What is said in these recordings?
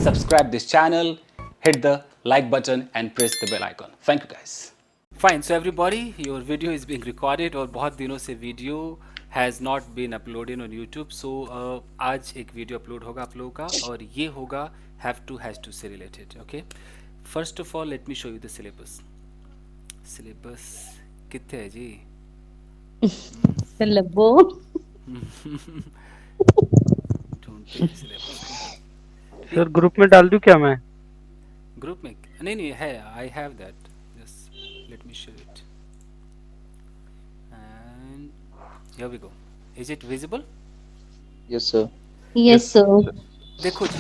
subscribe this channel, hit the like button and press the bell icon. Thank you guys. Fine, so everybody, your video is being recorded और बहुत दिनों से video has not been uploaded on YouTube. So आज एक video upload होगा आप लोगों का और ये होगा have to has to से related. Okay. First of all, let me show you the syllabus. Syllabus कितने है जी? syllabus. सर ग्रुप में डाल दूं क्या मैं? ग्रुप में नहीं है, I have that, just let me show it and here we go. Is it visible? Yes sir. Yes sir. देखो जी,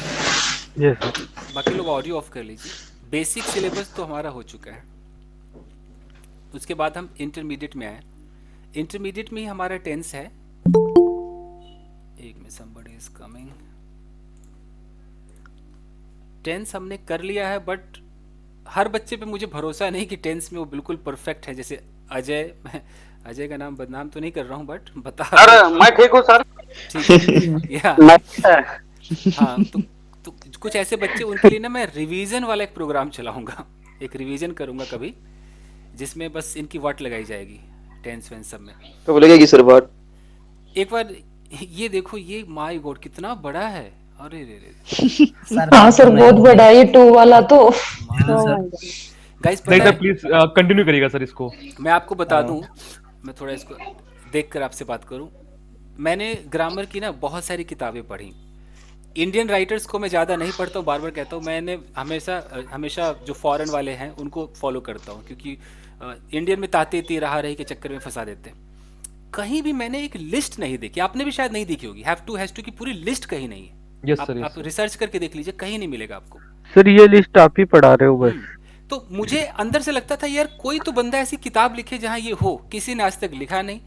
यस सर. बाकी लोग ऑडियो ऑफ कर लीजिए. बेसिक सिलेबस तो हमारा हो चुका है, उसके बाद हम इंटरमीडिएट में आए. इंटरमीडिएट में ही हमारा टेंस है. एक में somebody is coming. टेंस हमने कर लिया है, बट हर बच्चे पे मुझे भरोसा नहीं कि टेंस में वो बिल्कुल परफेक्ट है. जैसे अजय, मैं अजय का नाम बदनाम तो नहीं कर रहा हूँ, बट बता. सर मैं ठीक हूँ सर. ठीक है या हाँ, तो कुछ ऐसे बच्चे, उनके लिए ना मैं रिवीजन वाला एक प्रोग्राम चलाऊंगा. एक रिवीजन करूंगा कभी, जिसमें बस इनकी वाट लगाई जाएगी टेंस वेंस सब में. तो लगेगी सर वाट. एक बार ये देखो, ये माय गॉड कितना बड़ा है. अरे रे रे. हाँ सर बहुत बड़ा है ये 2 वाला तो. गाइस नहीं सर प्लीज कंटिन्यू करिएगा सर इसको. मैं आपको बता दूं, मैं थोड़ा इसको देखकर आपसे बात करूं. मैंने ग्रामर की ना बहुत सारी किताबें पढ़ी. इंडियन राइटर्स को मैं ज़्यादा नहीं पढ़ता हूँ, बार बार कहता हूँ. मैंने हमेशा जो फॉरेन वाले हैं उनको फॉलो करता हूँ, क्योंकि इंडियन में ताते ती रहा रही के चक्कर में फंसा देते हैं. कहीं भी मैंने एक लिस्ट नहीं देखी, आपने भी शायद नहीं देखी होगी. हैव टू हैज टू की पूरी लिस्ट कहीं नहीं है. यस आप, सर. आप रिसर्च करके देख लीजिए, कहीं नहीं मिलेगा आपको. सर ये लिस्ट आप ही पढ़ा रहे हो बस. तो मुझे अंदर से लगता था यार कोई तो बंदा ऐसी किताब लिखे जहां ये हो. किसी ने आज तक लिखा नहीं.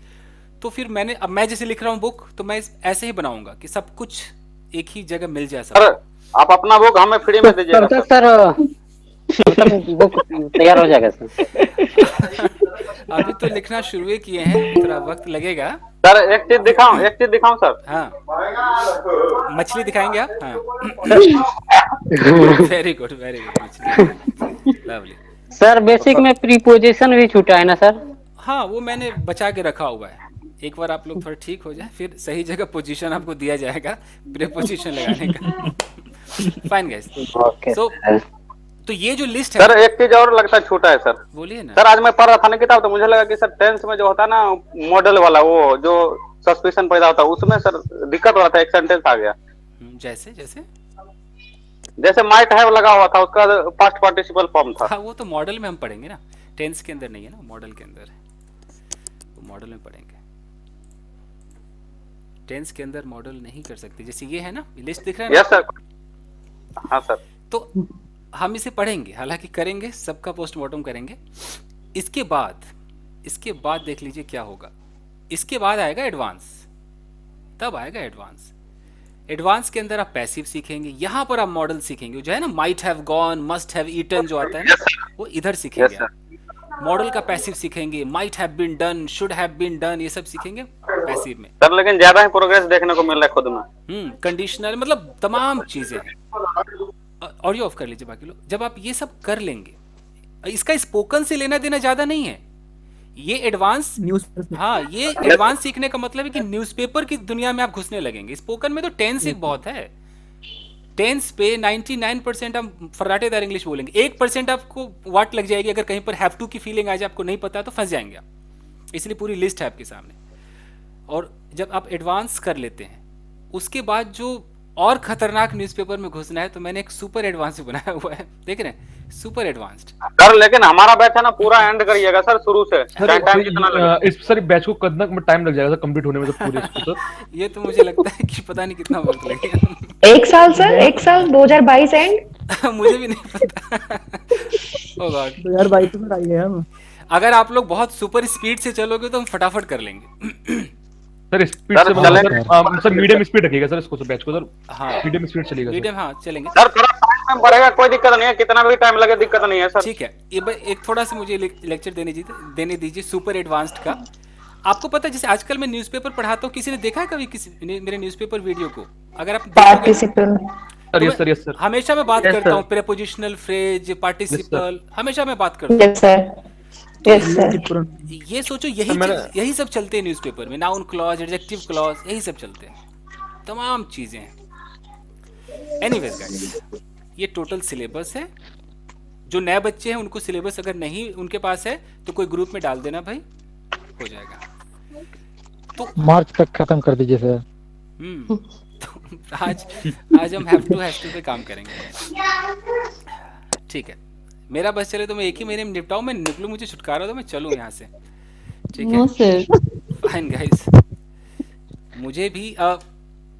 तो फिर अब मैं जैसे लिख रहा हूँ बुक, तो मैं ऐसे ही बनाऊंगा कि सब कुछ एक ही जगह मिल जाए. सर आप अपना बुक हमें फ्री में दीजिएगा सर. बुक तैयार हो जाएगा सर. अभी तो लिखना शुरू ही किए हैं, थोड़ा वक्त लगेगा. सर एक चीज दिखाऊं सर. हाँ, मछली दिखाएंगे आप? हाँ. वेरी गुड मछली, लवली. सर बेसिक में प्रीपोजिशन भी छूटा है ना सर? हाँ, वो मैंने बचा के रखा हुआ है. एक बार आप लोग थोड़ा ठीक हो जाए, फिर सही जगह पोजीशन आपको दिया जाएगा प्रीपोजिशन लगाने का. Fine guys. सो तो ये जो लिस्ट है सर, एक चीज और लगता है छूटा है सर. बोलिए ना सर. आज मैं पढ़ रहा था ना किताब, तो मुझे लगा कि सर टेंस में जो होता है ना मॉडल वाला, वो जो सस्पिशन पैदा होता है, उसमें सर दिक्कत हो रहा था. एक सेंटेंस आ गया जैसे जैसे जैसे माइट हैव लगा हुआ था, उसका पास्ट पार्टिसिपल फॉर्म था. हाँ, वो तो मॉडल में हम पढ़ेंगे ना, टेंस के अंदर नहीं है ना, मॉडल के अंदर है. तो मॉडल में पढ़ेंगे. टेंस के अंदर मॉडल नहीं कर सकते. जैसे ये है ना, लिस्ट दिख रहा है ना. Yes sir. हाँ सर. तो हम इसे पढ़ेंगे, हालांकि करेंगे, सबका पोस्टमार्टम करेंगे. इसके बाद देख लीजिए क्या होगा. इसके बाद आएगा एडवांस. तब आएगा एडवांस. एडवांस के अंदर आप पैसिव सीखेंगे. यहाँ पर आप मॉडल सीखेंगे, जो है ना might have gone, must have eaten जो आता है ना, वो इधर सीखेंगे. मॉडल का पैसिव सीखेंगे. Might have been done, should have been done, ये सब सीखेंगे पैसिव में. सर लेकिन ज्यादा ही प्रोग्रेस देखने को मिल रहा है खुद में. कंडीशनल, मतलब तमाम चीजें हैं. ऑडियो ऑफ कर लीजिए बाकी लोग. जब आप ये सब कर लेंगे, इसका स्पोकन से लेना देना ज्यादा नहीं है. ये एडवांस हाँ, ये एडवांस सीखने का मतलब है कि न्यूज़पेपर की दुनिया में आप घुसने लगेंगे. स्पोकन में तो टेंस एक बहुत है. टेंस पे 99% आप फर्राटेदार इंग्लिश बोलेंगे. 1% आपको वाट लग जाएगी. अगर कहीं पर हैव टू की फीलिंग आ जाए, आपको नहीं पता, तो फंस जाएंगे आप. इसलिए पूरी लिस्ट है आपके सामने. और जब आप एडवांस कर लेते हैं, उसके बाद जो और खतरनाक न्यूज़पेपर में घुसना है, तो मैंने एक सुपर एडवांस बनाया हुआ है. देख रहे हैं, सुपर एडवांस्ड. सर लेकिन हमारा बैच है ना, पूरा एंड करिएगा सर शुरू से. टाइम कितना लगेगा? इस सर बैच को कितना टाइम लग जाएगा सर कंप्लीट होने में पूरे इसको सर? ये तो मुझे लगता है कि पता नहीं कितना वक्त लगेगा. 1 साल सर, 1 साल 2022 एंड. मुझे भी नहीं पता. ओ गॉड, 2022 में आई है हम. अगर आप लोग बहुत सुपर स्पीड से चलोगे तो हम फटाफट कर लेंगे. सर स्पीड से मतलब सर मीडियम स्पीड रखिएगा सर इसको, सर बैच को सर. हाँ, मीडियम स्पीड चलेगा. मीडियम, हाँ चलेंगे सर. थोड़ा टाइम बढ़ेगा, कोई दिक्कत नहीं है. कितना भी टाइम लगे दिक्कत नहीं है सर. ठीक है. एक थोड़ा सा मुझे लेक्चर देने दीजिए सुपर एडवांस्ड का. आपको पता है, जैसे आजकल मैं न्यूज़पेपर पढ़ाता हूँ, किसी ने देखा है कभी किसी मेरे न्यूज़पेपर वीडियो को? अगर आप पार्टिसिपल यस सर। हमेशा मैं बात Yes, करता sir. हूँ प्रेपोजिशनल फ्रेज, पार्टिसिपल, हमेशा मैं बात करता हूँ। Yes sir, yes sir. ये सोचो यही सब चलते हैं न्यूज़पेपर में, नाउन क्लॉज, एडजेक्टिव क्लॉज, यही सब चलते हैं, तमाम चीजें हैं। एनीवेज गाइस, ये टोटल सिलेबस है। जो नए बच्चे हैं उनको सिलेबस अगर नहीं उनके पास है तो कोई ग्रुप में डाल देना भाई, हो जाएगा। तो मार्च तक खत्म कर दीजिए सर। तो आज हम हैव टू पे काम करेंगे, ठीक है। मेरा बस चले तो मैं एक ही महीने में निपटाऊं, मैं निकलूं, मुझे छुटकारा दो, मैं चलूं यहाँ से, ठीक है। No sir. फाइन गाइस, मुझे भी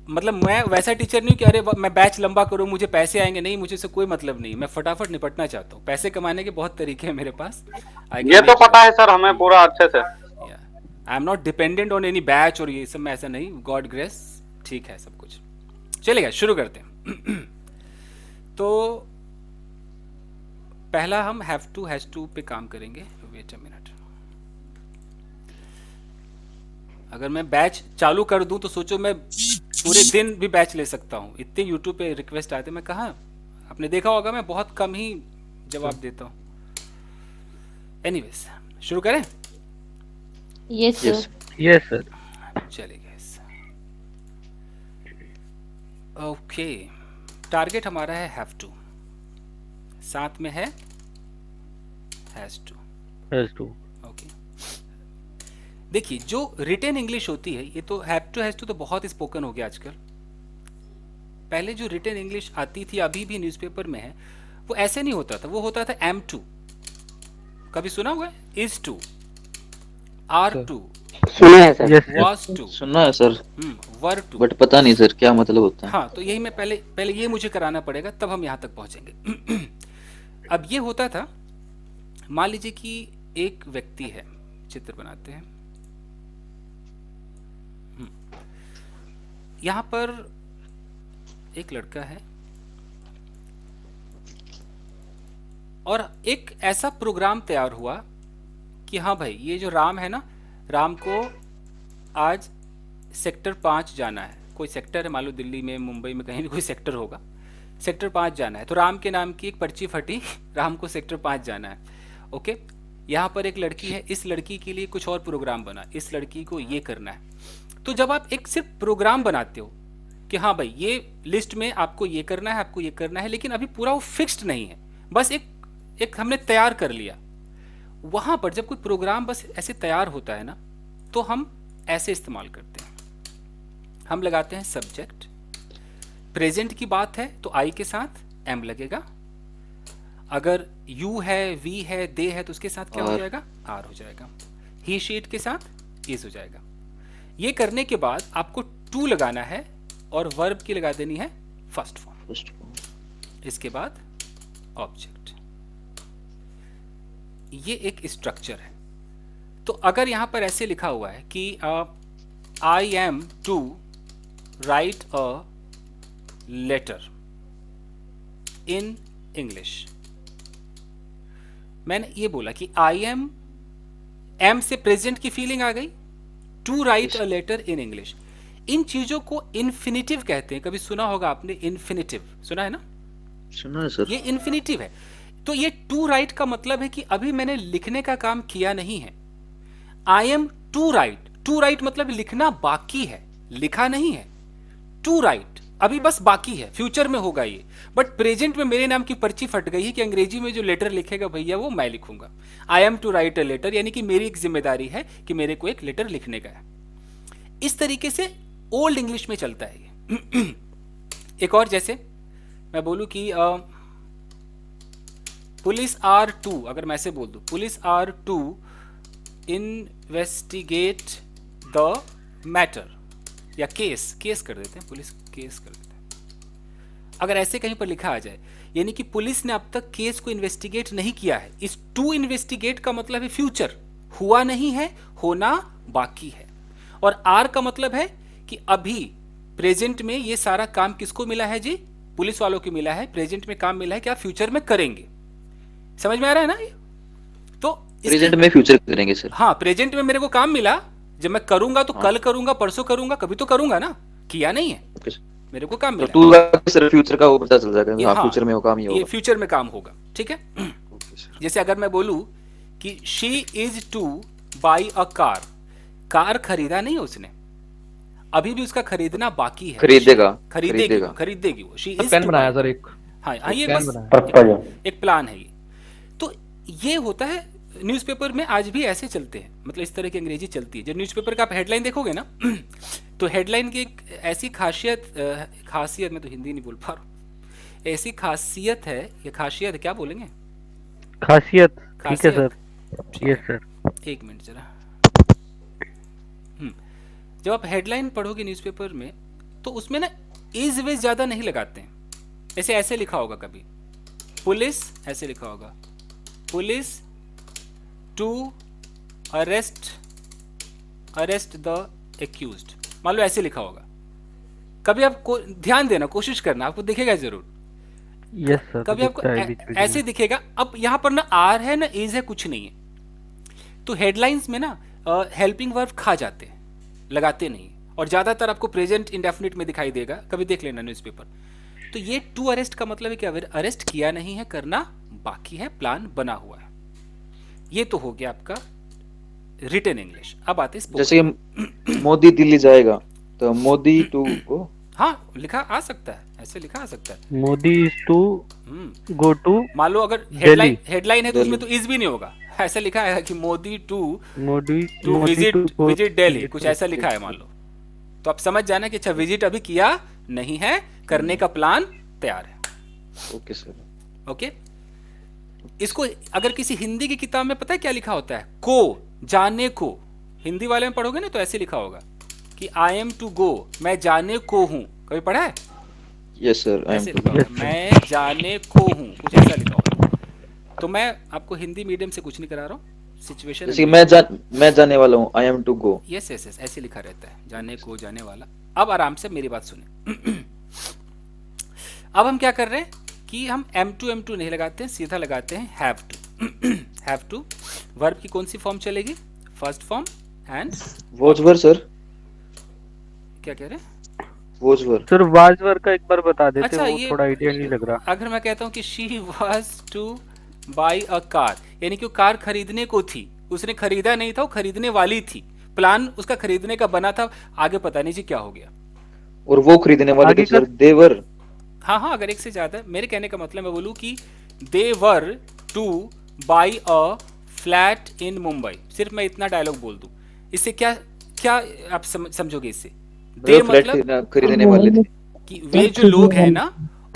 मतलब मैं वैसा टीचर नहीं हूँ कि अरे मैं बैच लंबा करूँ मुझे पैसे आएंगे, नहीं, मुझे से कोई मतलब नहीं, मैं फटाफट निपटना चाहता हूँ। पैसे कमाने के बहुत तरीके हैं मेरे पास, ये तो पता है सर हमें पूरा अच्छे से। I am not dependent on any batch और ये सब में, ऐसा नहीं, गॉड ग्रेस, ठीक है सब कुछ। चलिए शुरू करते हैं। तो पहला हम हैव टू पे काम करेंगे। वेट अ मिनट, अगर मैं बैच चालू कर दूं तो सोचो मैं पूरे दिन भी बैच ले सकता हूं, इतने यूट्यूब पे रिक्वेस्ट आते, मैं कहाँ, आपने देखा होगा मैं बहुत कम ही जवाब देता हूं। एनीवेज शुरू करें? Yes sir. Yes, sir. चलिए गाइस, ओके, टारगेट हमारा है हैव टू, साथ में है has to. Has to. Okay, देखिए जो रिटेन इंग्लिश होती है, ये तो हैज टू तो बहुत स्पोकन हो गया आजकल। पहले जो रिटेन इंग्लिश आती थी, अभी भी न्यूज़पेपर में है, वो ऐसे नहीं होता था, वो होता था एम टू, कभी सुना हुआ है? इज टू, आर टू, सुना है सर। यस वाज टू, सुना है सर, वर टू। बट पता नहीं सर क्या मतलब होता है। हाँ, तो यही मैं पहले ये मुझे कराना पड़ेगा, तब हम यहाँ तक पहुंचेंगे। अब ये होता था, मान लीजिए कि एक व्यक्ति है, चित्र बनाते हैं, यहाँ पर एक लड़का है और एक ऐसा प्रोग्राम तैयार हुआ कि हाँ भाई, ये जो राम है ना, राम को आज सेक्टर 5 जाना है, कोई सेक्टर है, मान लो दिल्ली में, मुंबई में, कहीं भी कोई सेक्टर होगा, सेक्टर 5 जाना है, तो राम के नाम की एक पर्ची फटी, राम को सेक्टर 5 जाना है। ओके, यहाँ पर एक लड़की है, इस लड़की के लिए कुछ और प्रोग्राम बना, इस लड़की को ये करना है। तो जब आप एक सिर्फ प्रोग्राम बनाते हो कि हाँ भाई ये लिस्ट में आपको ये करना है, आपको ये करना है, लेकिन अभी पूरा वो फिक्स्ड नहीं है, बस एक हमने तैयार कर लिया। वहां पर जब कोई प्रोग्राम बस ऐसे तैयार होता है ना, तो हम ऐसे इस्तेमाल करते हैं, हम लगाते हैं सब्जेक्ट, प्रेजेंट की बात है तो आई के साथ एम लगेगा, अगर यू है, वी है, दे है, तो उसके साथ क्या हो जाएगा? आर हो जाएगा, ही शीट के साथ इज हो जाएगा। ये करने के बाद आपको टू लगाना है और वर्ब की लगा देनी है फर्स्ट फॉर्म, इसके बाद ऑब्जेक्ट। ये एक स्ट्रक्चर है। तो अगर यहां पर ऐसे लिखा हुआ है कि I am to write a letter in English, मैंने ये बोला कि आई एम से प्रेजेंट की फीलिंग आ गई, to write a letter in English. इन चीजों को इन्फिनिटिव कहते हैं, कभी सुना होगा आपने, इन्फिनिटिव सुना है ना? सुना है सर। ये इन्फिनिटिव है। तो ये टू राइट का मतलब है कि अभी मैंने लिखने का काम किया नहीं है। I am to write, to write मतलब लिखना बाकी है, लिखा नहीं है। टू राइट अभी बस बाकी है, फ्यूचर में होगा ये, बट प्रेजेंट में मेरे नाम की पर्ची फट गई है कि अंग्रेजी में जो लेटर लिखेगा भैया वो मैं लिखूंगा। I am to write a letter, यानी कि मेरी एक जिम्मेदारी है कि मेरे को एक लेटर लिखने का है। इस तरीके से ओल्ड इंग्लिश में चलता है ये। एक और, जैसे मैं बोलूं कि पुलिस आर टू, अगर मैं ऐसे बोल दूं, police are to investigate the matter, या केस कर देते हैं, पुलिस केस कर देते हैं। अगर ऐसे कहीं पर लिखा आ जाए, यानी कि पुलिस ने अब तक केस को इन्वेस्टिगेट नहीं किया है। इस टू इन्वेस्टिगेट का मतलब है फ्यूचर, हुआ नहीं है, होना बाकी है। और आर का मतलब है कि अभी प्रेजेंट में ये सारा काम किसको मिला है जी? पुलिस वालों को मिला है, प्रेजेंट में काम मिला है, क्या फ्यूचर में करेंगे। समझ में आ रहा है ना ये? तो प्रेजेंट में फ्यूचर करेंगे सर। हाँ, प्रेजेंट में मेरे को काम मिला, जब मैं करूंगा तो कल करूंगा, परसों करूंगा, कभी तो करूंगा ना, किया नहीं है। मेरे को काम तो मिला टू का सर फ्यूचर का वो पता चल जाएगा, हाँ हाँ, फ्यूचर में वो काम ही ये होगा। फ्यूचर में काम होगा, ठीक है। Okay sir. जैसे अगर मैं बोलूं कि she is to buy a car, car खरीदा नहीं उसने, अभी भी उसका खरीदना बाकी है। खरीदेगा, खरीदेगी खरीदेगा। खरीदेगी वो, शी इज प्लान बनाया सर एक। हाँ हाँ, ये प्लान बस बनाया। एक प्लान है ये। तो ये होता है न्यूज़पेपर में, आज भी ऐसे चलते हैं, मतलब इस तरह की अंग्रेजी चलती है। जब न्यूज़पेपर का आप हेडलाइन देखोगे ना तो हेडलाइन की एक ऐसी खासियत मैं तो हिंदी नहीं बोल पा रहा हूँ, ऐसी खासियत है, ये खासियत क्या बोलेंगे, खासियत, ठीक है खासियत। Sir, yes sir. एक मिनट जरा। जब आप हेडलाइन पढ़ोगे न्यूज़पेपर में तो उसमें ना इज वेज ज़्यादा नहीं लगाते हैं। ऐसे ऐसे लिखा होगा कभी, पुलिस ऐसे लिखा होगा, police to arrest the accused, मान लो ऐसे लिखा होगा। कभी आपको ध्यान देना, कोशिश करना, आपको दिखेगा जरूर। यस सर, कभी आपको दिखता है बीच बीच ऐसे में। दिखेगा। अब यहाँ पर ना आर है ना इज है, कुछ नहीं है। तो हेडलाइंस में ना हेल्पिंग वर्ब खा जाते हैं, लगाते नहीं, और ज्यादातर आपको प्रेजेंट इंडेफिनिट में दिखाई देगा, कभी देख लेना न्यूज़पेपर। तो ये टू अरेस्ट का मतलब है कि अरेस्ट किया नहीं है, करना बाकी है, प्लान बना हुआ है। ये तो हो गया आपका रिटन इंग्लिश। अब आते हैं जैसे कि मोदी दिल्ली जाएगा तो मोदी टू को, हाँ लिखा आ सकता है, ऐसे लिखा आ सकता है। Modi is to go to, मान लो अगर दिल्ली। हेडलाइन है तो उसमें तो इज भी नहीं होगा, ऐसा लिखा है कि मोदी टू मोदी विजिट दिल्ली, कुछ ऐसा लिखा है मान लो, तो आप समझ जाना कि अच्छा विजिट अभी किया नहीं है, करने का प्लान तैयार है। Okay sir. ओके, इसको अगर किसी हिंदी की किताब में पता है क्या लिखा होता है, को, जाने को, हिंदी वाले में पढ़ोगे ना तो ऐसे लिखा होगा कि आई एम टू गो, मैं जाने को हूं। कभी पढ़ा है? यस सर, आई ऐसे एम लिखा टू। होगा, मैं जाने को हूं, कुछ ऐसा लिखा होगा। तो मैं आपको हिंदी मीडियम से कुछ नहीं करा रहा हूँ, सिचुएशन जैसे कि मैं जाने वाला हूँ, I am to go. Yes yes yes, ऐसे लिखा रहता है, जाने को, जाने वाला। अब आराम से मेरी बात सुने। अब हम क्या कर रहे हैं कि हम M2 नहीं लगाते हैं, सीधा लगाते हैं have to. Have to verb की कौन सी फॉर्म चलेगी? First form and was were sir, क्या कह रहे हैं? Was were. सर वाजवर का एक बार बता देते, अच्छा, वो ये थोड़ा आइडिया नहीं लग रहा। अगर मैं कहता हूँ कि she was to buy a car, यानी कि वो कार खरीदने को थी, उसने खरीदा नहीं था, वो खरीदने वाली थी, प्लान उसका खरीदने का बना था, आगे पता नहीं जी क्या हो गया। और वो खरीदने वाले आगे थे सर, देवर। हाँ हाँ, अगर एक से ज्यादा, मेरे कहने का मतलब मैं बोलूँ कि they were to buy a flat in Mumbai, सिर्फ मैं इतना डायलॉग बोल दूं, इससे क्या क्या आप समझोगे? इससे दे मतलब खरीदने वाले थे। कि वे जो लोग हैं ना,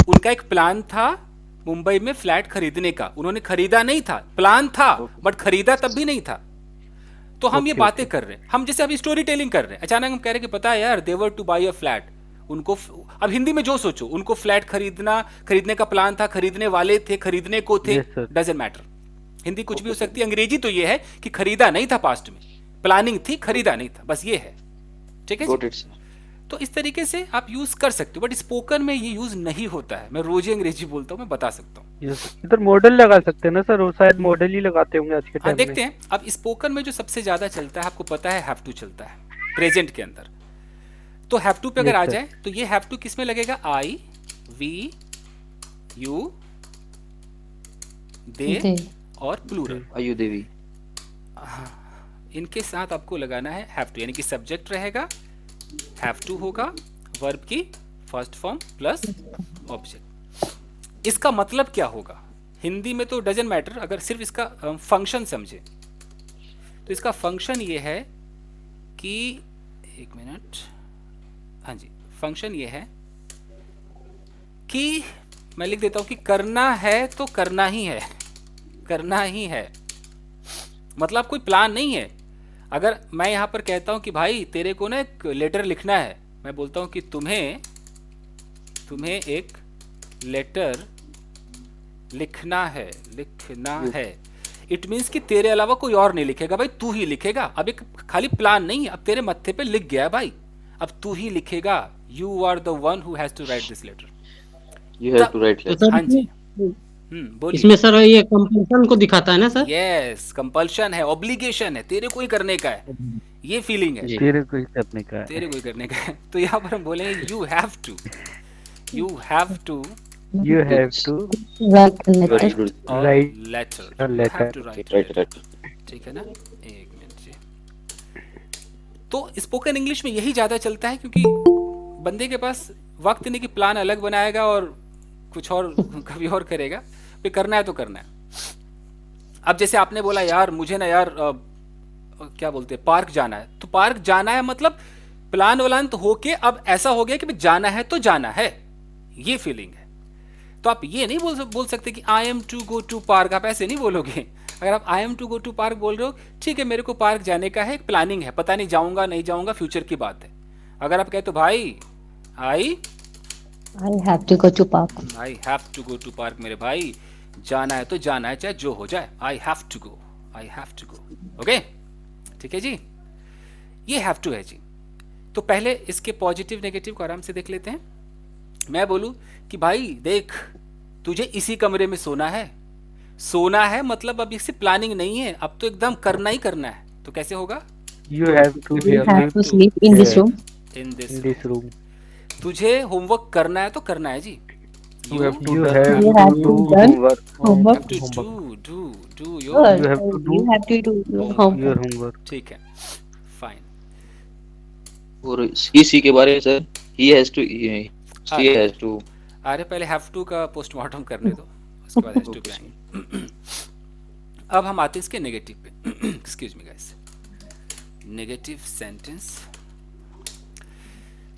उनका एक प्लान था मुंबई में फ्लैट खरीदने का, उन्होंने खरीदा नहीं था, प्लान था बट खरीदा तब भी नहीं था। तो हम ये बातें कर रहे हैं, हम जैसे अभी स्टोरी टेलिंग कर रहे हैं, अचानक हम कह रहे हैं कि पता है यार, दे were to buy a flat, उनको अब हिंदी में जो सोचो, उनको फ्लैट खरीदने का प्लान था, खरीदने वाले थे, खरीदने को थे, डजंट मैटर, हिंदी कुछ भी हो सकती है। अंग्रेजी तो ये है कि खरीदा नहीं था, पास्ट में प्लानिंग थी, खरीदा नहीं था, बस ये है, ठीक है जी? तो इस तरीके से आप यूज कर सकते हो, बट स्पोकन में ये यूज नहीं होता है। मैं रोज ही अंग्रेजी बोलता हूँ, मैं बता सकता हूँ। इधर मॉडल लगा सकते हैं ना सर, वो शायद मॉडल ही लगाते होंगे आज के टाइम में। देखते हैं। अब स्पोकन में जो सबसे ज्यादा चलता है, आपको पता है, हैव टू चलता है प्रेजेंट के अंदर। तो हैव टू पे अगर आ जाए तो ये हैव टू किस में लगेगा? आई, वी, यू, दे और प्लूरल, आयु देवी। इनके साथ आपको लगाना है हैव टू, यानी कि सब्जेक्ट रहेगा, हैव टू होगा, वर्ब की फर्स्ट फॉर्म प्लस ऑब्जेक्ट। इसका मतलब क्या होगा हिंदी में तो डजंट मैटर, अगर सिर्फ इसका फंक्शन समझे तो इसका फंक्शन ये है कि, एक मिनट, हाँ जी, फंक्शन ये है कि मैं लिख देता हूं कि करना है तो करना ही है, करना ही है, मतलब कोई प्लान नहीं है। अगर मैं यहां पर कहता हूं कि भाई तेरे को ना एक लेटर लिखना है, मैं बोलता हूं कि तुम्हें एक लेटर लिखना है, इट मीन्स कि तेरे अलावा कोई और नहीं लिखेगा भाई, तू ही लिखेगा। अब एक खाली प्लान नहीं है, अब तेरे मत्थे पे लिख गया भाई, अब तू ही लिखेगा। You are the one who has to write this letter, you have to write letter. हाँ जी, बोलिए। इसमें सर ये कंपल्सन को दिखाता है ना सर? यस, कंपल्शन है, ऑब्लिगेशन है, तेरे को ही करने का है, ये फीलिंग है, तेरे को ही करने का है। तेरे को ही करने का है। तो यहाँ पर हम बोलेंगे you have to, you have to You have to Write a letter. write letter, a you letter. Have to write, ठीक है ना। एक मिनट जी। तो स्पोकन इंग्लिश में यही ज़्यादा चलता है, क्योंकि बंदे के पास वक्त नहीं कि प्लान अलग बनाएगा और कुछ और कभी और करेगा, फिर करना है तो करना है। अब जैसे आपने बोला यार मुझे ना यार क्या बोलते हैं, पार्क जाना है, तो पार्क जाना है मतलब प्लान वलान तो होके अब ऐसा हो गया कि भाई जाना है तो जाना है, ये फीलिंग है। तो आप ये नहीं बोल सकते कि I am to go to park, आप ऐसे नहीं बोलोगे। अगर आप I am to go to park बोल रहे हो, ठीक है मेरे को पार्क जाने का है, एक प्लानिंग है, पता नहीं जाऊंगा नहीं जाऊंगा, फ्यूचर की बात है। अगर आप कहे तो भाई I have to go to park. I have to go to park, मेरे भाई जाना है तो जाना है, चाहे जो हो जाए, I have to go, I have to go. Okay, ठीक है जी, ये हैव टू है जी। तो पहले इसके पॉजिटिव नेगेटिव को आराम से देख लेते हैं। मैं बोलूं कि भाई देख तुझे इसी कमरे में सोना है, सोना है मतलब अब इससे प्लानिंग नहीं है, अब तो एकदम करना ही करना है, तो कैसे होगा? You have to You have to sleep in this room. In in this room. तुझे होमवर्क करना है तो करना है जी। You have to You do have You to have do to done homework. homework. do your Good. You have to do You have to do your homework. homework. your homework. ठीक है, fine. और he के बारे में sir, he has to, she has to. अरे पहले have to का postmortem करने दो, उसके बाद हैज टू पे आएंगे। अब हम आते हैं इसके नेगेटिव पे। Excuse me guys, negative sentence.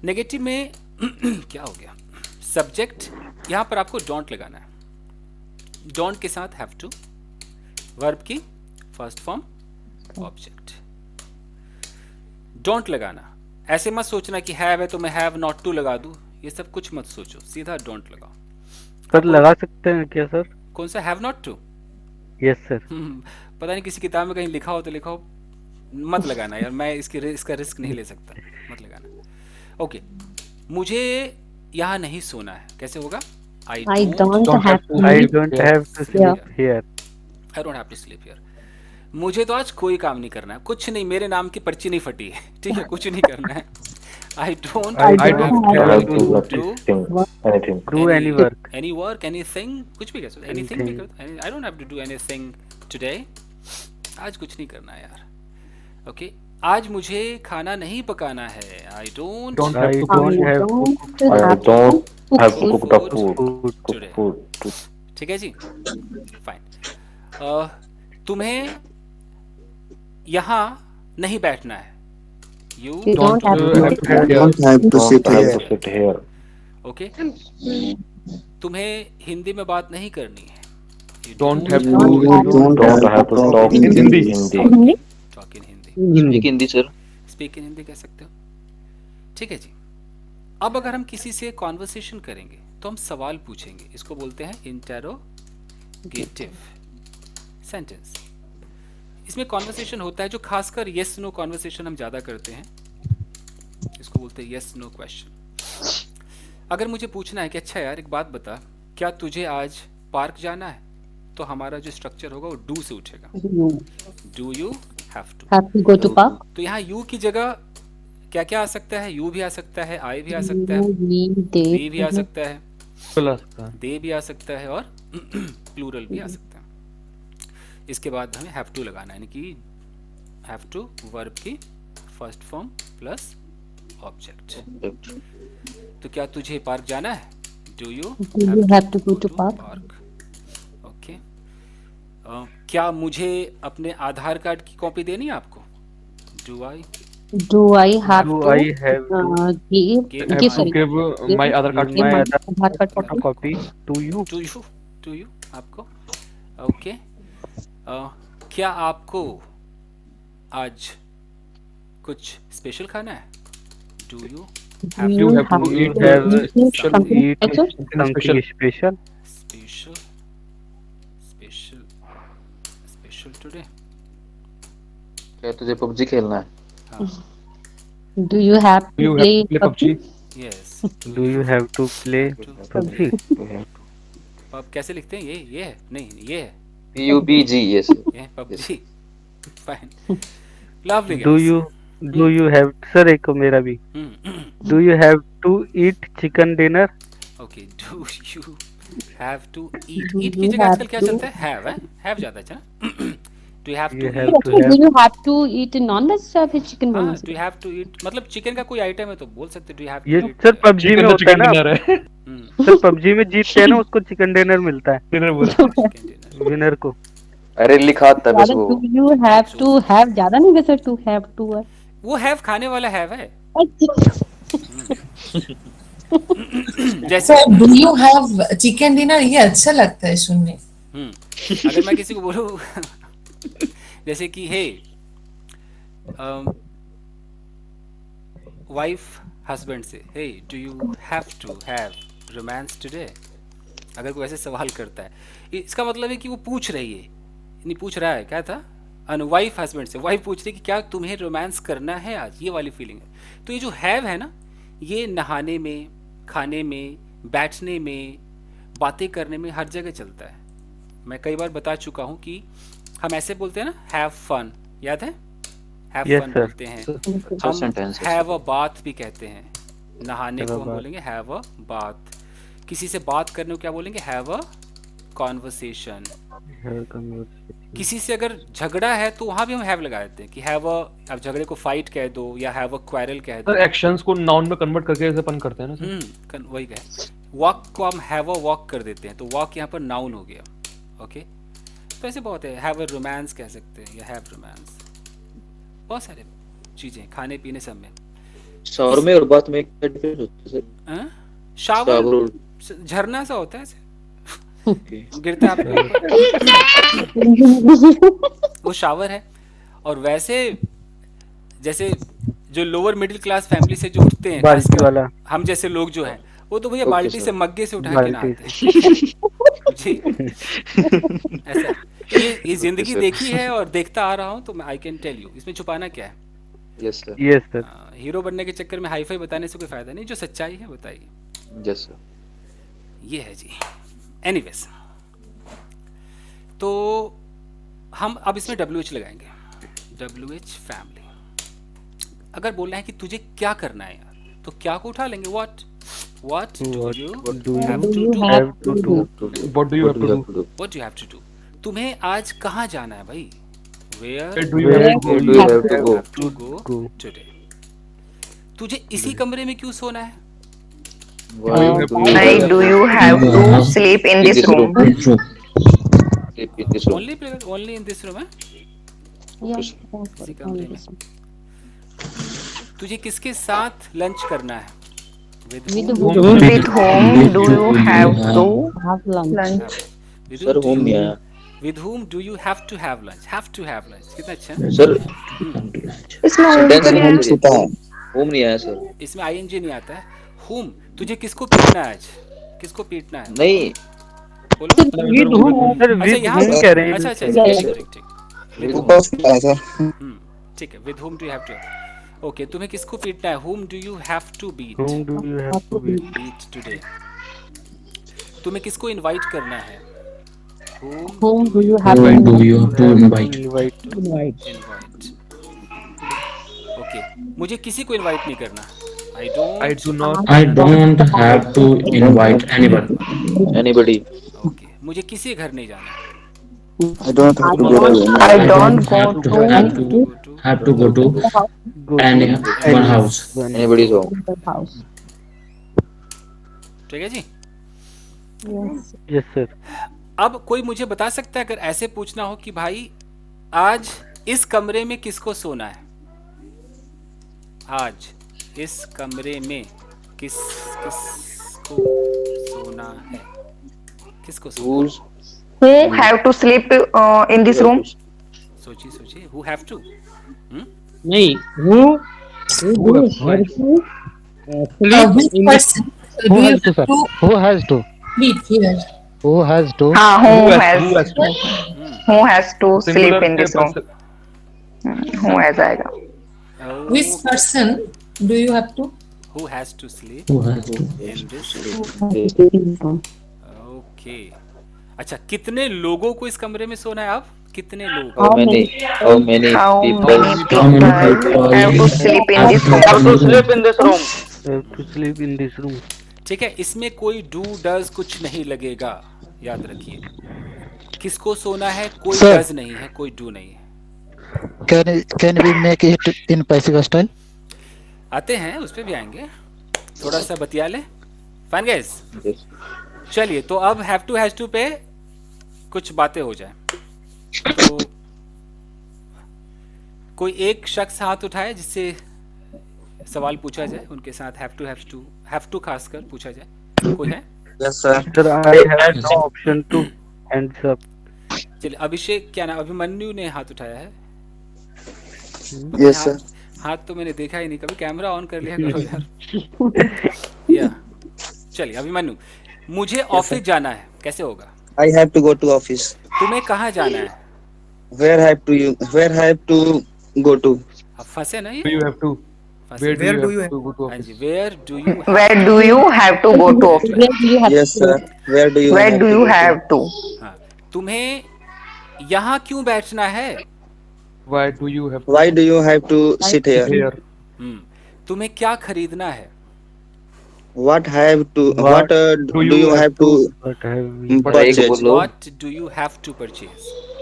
Negative में क्या हो गया, सब्जेक्ट यहाँ पर आपको डोंट लगाना है, डोंट के साथ हैव टू, वर्ब की फर्स्ट फॉर्म ऑब्जेक्ट, डोंट लगाना। ऐसे मत सोचना कि हैव है तो मैं हैव नॉट टू लगा दूं, ये सब कुछ मत सोचो, सीधा डोंट लगाओ। सर लगा सकते हैं क्या सर? कौन सा have not to? Yes sir. पता नहीं किसी किताब में कहीं लिखा हो तो लिखा हो, मत लगाना यार, मैं इसका रिस्क नहीं ले सकता, मत लगाना। ओके, मुझे यहाँ नहीं सोना है, कैसे होगा? I don't have to I sleep. don't have to sleep here. I don't have to sleep here. मुझे तो आज कोई काम नहीं करना है, कुछ नहीं, मेरे नाम की पर्ची नहीं फटी है, ठीक है, कुछ नहीं करना है। I don't I don't have to do do any work. any work, anything, कुछ भी कह सकते, anything भी कर, I don't have to do anything today, आज कुछ नहीं करना है यार। ओके, आज मुझे खाना नहीं पकाना है, I don't I don't have to I don't have to have to cook the food. today। ठीक है जी, फाइन। तुम्हें यहाँ नहीं बैठना है, you You don't have don't to sit here. Okay. तुम्हें हिंदी में बात नहीं करनी है, You Don't have Don't to talk in Hindi. talk in Hindi, एक Hindi sir, speak in Hindi कह सकते हो, ठीक है जी। अब अगर हम किसी से कॉन्वर्सेशन करेंगे तो हम सवाल पूछेंगे, इसको बोलते हैं इंटेरोगेटिव सेंटेंस। इसमें कॉन्वर्सेशन होता है, जो खासकर येस नो कॉन्वर्सेशन हम ज़्यादा करते हैं, इसको बोलते हैं येस नो क्वेश्चन। अगर मुझे पूछना है कि अच्छा यार एक बात बता, क्या तुझे आज पार्क जाना है, तो हमारा जो स्ट्रक्चर होगा वो डू से उठेगा, do you have to. go to park. तो यहाँ यू की जगह क्या क्या आ सकता है, यू भी आ सकता है, आई भी आ सकता है, We, they. वी भी आ सकता है, Plus. दे भी आ सकता है, और प्लूरल भी आ सकता है। इसके बाद हमें हैव टू लगाना है, यानी कि हैव टू वर्ब की फर्स्ट फॉर्म प्लस ऑब्जेक्ट। तो क्या तुझे पार्क जाना है, do you have to go to park? Okay. क्या मुझे अपने आधार कार्ड की कॉपी देनी है आपको, do I Do I have Do to I have to give give give To sorry give my Aadhaar card. my my Aadhaar Aadhaar card photo? photocopy to you? To you आपको, okay. क्या आपको आज कुछ special खाना है, do you Do You you have have to to eat eat something Eat special? something special. Special special special today? क्या तुझे PUBG खेलना है? Do you have to You play have to play PUBG. Yes, Do you have to play PUBG? Pub कैसे लिखते हैं? ये है नहीं, ये है PUBG, yes. ये PUBG. Fine, lovely do you have sir एक मेरा भी do you have to eat chicken dinner? Okay, do you have to eat, eat की जगह आजकल क्या चलता है? हैव ज्यादा अच्छा। Do you have to have eat, to Do you have to eat non-veg या फिर चिकन हाँ, बोलना do you have to eat मतलब चिकन का कोई आइटम है तो बोल सकते डू यू हैव ये टू ईट। सर पबजी में चिकन तो होता है चिकन ना डिनर है। सर पबजी में जीतते हैं ना उसको चिकन डिनर मिलता है डिनर बोला। विनर को। अरे लिखा था बस ज्यादा वो। do you have to have ज्यादा नहीं वैसे to have to है। वो हैव खाने वाला हैव है। जैसे do you have chicken dinner, ये अच्छा लगता है सुनने। अगर मैं किसी को बोलूं जैसे कि हे वाइफ हस्बैंड से hey do you have to have romance today, अगर कोई ऐसे सवाल करता है इसका मतलब है कि वो पूछ रही है, नहीं पूछ रहा है, क्या था, वाइफ हस्बैंड से, वाइफ पूछ रही है कि क्या तुम्हें रोमांस करना है आज, ये वाली फीलिंग है। तो ये जो हैव है ना, ये नहाने में, खाने में, बैठने में, बातें करने में हर जगह चलता है। मैं कई बार बता चुका हूँ कि हम ऐसे बोलते हैं ना हैव फन, याद है? Have Yes, fun sir. बोलते हैं हम, sentence है, हैव अ बात भी कहते हैं, नहाने को हम बोलेंगे हैव अ बात, किसी से बात करने को क्या बोलेंगे? Have a conversation. किसी से अगर झगड़ा है तो वहां भी हम हैव लगा देते हैं कि हैव अ, अब झगड़े को फाइट कह दो या हैव अ क्वेरल कह दो। सर एक्शंस को नाउन में कन्वर्ट करके ऐसे अपन करते हैं ना सर। वही कहे, वॉक को हम हैव अ वॉक कर देते हैं तो वॉक यहाँ पर नाउन हो गया। ओके, तो ऐसे बहुत है, हैव अ रोमांस कह सकते हैं या हैव रोमांस, बहुत सारे चीजें खाने पीने सब में। शावर में और बात में क्या डिफरेंस होता है सर? शावर झरना सा होता है ऐसे गिरता है आपके ऊपर, वो शावर है। और वैसे जैसे जो लोअर मिडिल क्लास फैमिली से जो उठते हैं, बाल्टी खासकर वाला। हम जैसे लोग जो हैं, वो तो भैया Okay, बाल्टी sir. से मग्गे से उठा के बाल्टी नहाते हैं। जी, ऐसा ये जिंदगी sir. देखी है और देखता आ रहा हूँ, तो आई कैन टेल यू इसमें छुपाना क्या है। Yes sir, yes sir. Hero बनने के चक्कर में हाईफाई बताने से कोई फायदा नहीं, जो सच्चाई है बताइए, यस सर। ये है जी। एनीवेज, तो हम अब इसमें WH लगाएंगे, WH फैमिली। अगर बोलना है कि तुझे क्या करना है यार, तो क्या को उठा लेंगे, what do you have to do, have to do? What do you have to do? What you have to do. तुम्हें आज कहाँ जाना है भाई, where do you have Do you have to go? To go today. तुझे इसी कमरे में क्यों सोना है? Why Do you have to sleep in this room? Only in this room है, इसी कमरे में। तुझे किसके साथ लंच करना है? With With whom do you have to have lunch? Sir home नहीं आया With whom do you have to have lunch? Have to have lunch, कितना अच्छा है। सर। इसमें होम नहीं आया सर। इसमें ING नहीं आता है। whom, तुझे किसको पीटना है आज, किसको पीटना है नहीं बोलो। सर अच्छा विद यहाँ whom कह रहे हैं। अच्छा ठीक ठीक है। with whom do you have to, okay, तुम्हें किसको पीटना है? whom do you have to beat Whom do you have to beat? today? तुम्हें किसको इनवाइट करना है? Whom do you have Invite. Invite. Okay, मुझे किसी को इनवाइट नहीं करना। I do not I don't have to invite anybody. Anybody. Okay, मुझे किसी के घर नहीं जाना। I don't go to Have to go to one house. Anybody's home. house? ठीक है जी। Yes. Yes sir. अब कोई मुझे बता सकता है, अगर ऐसे पूछना हो कि भाई आज इस कमरे में किसको सोना है, आज इस कमरे में किसको सोना है, किसको सोना है? who have to sleep in this room? सोचिए who have to, नहीं Which person do you have to Who has to? sleep here? Who has to? Who who has to sleep in this room? Who has आएगा? Which person do you have to? who has to sleep Who has to? in this? Okay, अच्छा, कितने लोगों को इस कमरे में सोना है? आप कितने लोग? How many How people many How many people have to sleep in this room? Have to sleep in this room. to sleep in this room. ठीक है, इसमें कोई डू डज कुछ नहीं लगेगा, याद रखिए। किसको सोना है? कोई डज नहीं है, कोई डू नहीं है। Can we make it in passive style? आते हैं, उस पे भी आएंगे, थोड़ा सा बतिया लें। Fine guys, Yes. चलिए तो अब हैव टू हैज टू पे कुछ बातें हो जाए। तो कोई एक शख्स हाथ उठाए जिससे सवाल पूछा जाए, उनके साथ हैव टू खासकर पूछा जाए। कोई है? Yes, sir. Sir, I have no option to hands up. चलिए, अभिषेक, क्या ना, अभिमन्यु ने हाथ उठाया है। Yes, sir. हाथ तो मैंने देखा ही नहीं कभी, कैमरा ऑन कर लिया करो यार। या चलिए अभिमन्यु, मुझे ऑफिस जाना है, कैसे होगा? I have to go to office. तुम्हें कहाँ जाना है? Where have to go to? अब फंसे नहीं? Do you have to? फंसे। Where do you have to go to हाँ office? जी, where do you Where do you have to go to office? Where do you have Yes, to sir. Where do you have to? हाँ, तुम्हें यहाँ क्यों बैठना है? Why do you have to Why do you have to sit here? here? तुम्हें क्या खरीदना है? What do you have to But have purchase? What do you have to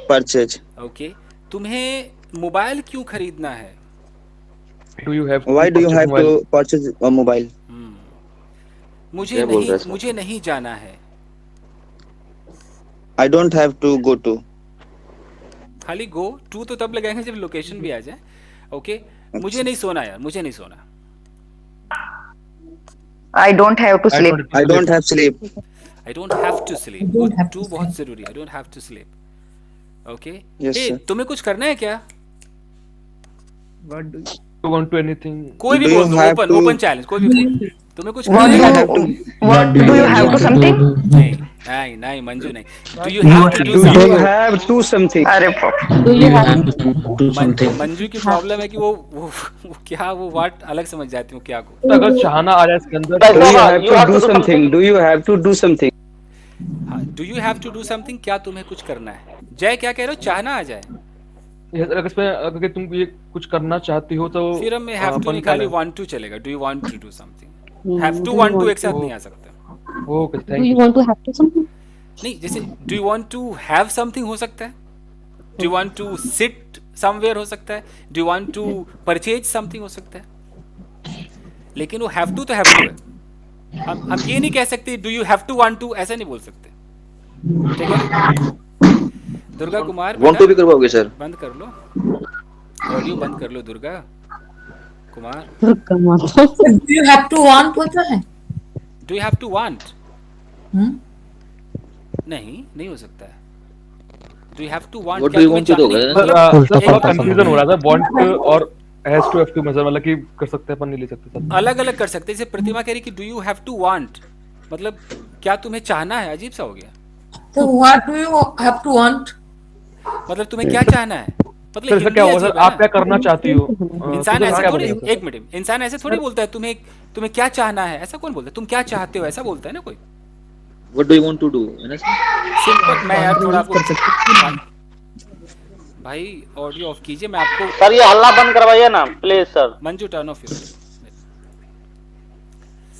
purchase? Okay, तुम्हें मोबाइल क्यों खरीदना है? Do you have Why do you purchase have mobile? to purchase a mobile? मुझे नहीं जाना है। I don't have to go to. खाली go to तो तब लगाएंगे जब लोकेशन भी आ जाए। ओके, मुझे नहीं सोना यार, मुझे नहीं सोना। I don't have to sleep. I don't have sleep. I don't have to sleep. don't have to to बहुत sleep. जरूरी है। I don't have to sleep. Okay, Yes, sir. तुम्हें कुछ करना है क्या? You want to anything? कोई भी Do बोल you दो, have to- ओपन चैलेंज, कोई भी बोल। तुम्हें कुछ What करना है? what do you have to something? नहीं मंजू नहीं। Do you have to do something? have to something. अरे बाप। do you have do something? Manju की प्रॉब्लम है कि वो क्या, वो वर्ड अलग समझ जाती हूँ क्या को। तो अगर चाहना आ जाए इसके अंदर, You have to do something. Do you have to do something? हाँ, do you have to do something, क्या तुम्हें कुछ करना है? जय क्या कह रहे हो? चाहना आ जाए, अगर इसमें अगर तुम ये कुछ करना चाहती हो तो फिर हमें हैव टू अपन निकाली, क्या वांट टू चलेगा। Do you want to do something, have to want to एक साथ नहीं आ सकता। लें। Okay, do thank you you. want to have to something? नहीं, जैसे do you want to have something हो सकता है, do you want to sit somewhere हो सकता है, do you want to purchase something हो सकता है, लेकिन वो हैव टू तो हैव टू है। हम ये नहीं कह सकते do you have to want to, ऐसा नहीं बोल सकते। ठीक है, दुर्गा कुमार Want to भी करवाओगे सर? बंद कर लो, ऑडियो बंद कर लो Durga Kumar. Come on. Do you have to want होता है? Do you have to want? Hmm? नहीं हो सकता है। Do you have to want, What do you want to do? Sir थोड़ा कंफ्यूजन हो रहा था, want और has to have to मतलब कि कर सकते हैं अपन, नहीं ले सकते सर। अलग अलग कर सकते हैं। जैसे प्रतिमा कह रही कि do you have to want, मतलब क्या तुम्हें चाहना है, अजीब सा हो गया। तो what do you have to want? मतलब तुम्हें क्या चाहना है, मतलब सर इसका क्या हिंदी होगा अजीब सर, है आप ना। क्या करना चाहती हो? इंसान तो ऐसे क्या थोड़ी, बोलेगा सर? एक मिनट, इंसान ऐसे थोड़ी बोलता है तुम्हें क्या चाहना है, ऐसा कौन बोलता है? तुम क्या चाहते हो, ऐसा बोलता है ना कोई। What do you want to do? है ना सर? सिंपल, मैं यार थोड़ा आपको भाई ऑडियो ऑफ कीजिए, मैं आपको। सर ये हल्ला बंद करवाइए ना please sir. Manju turn off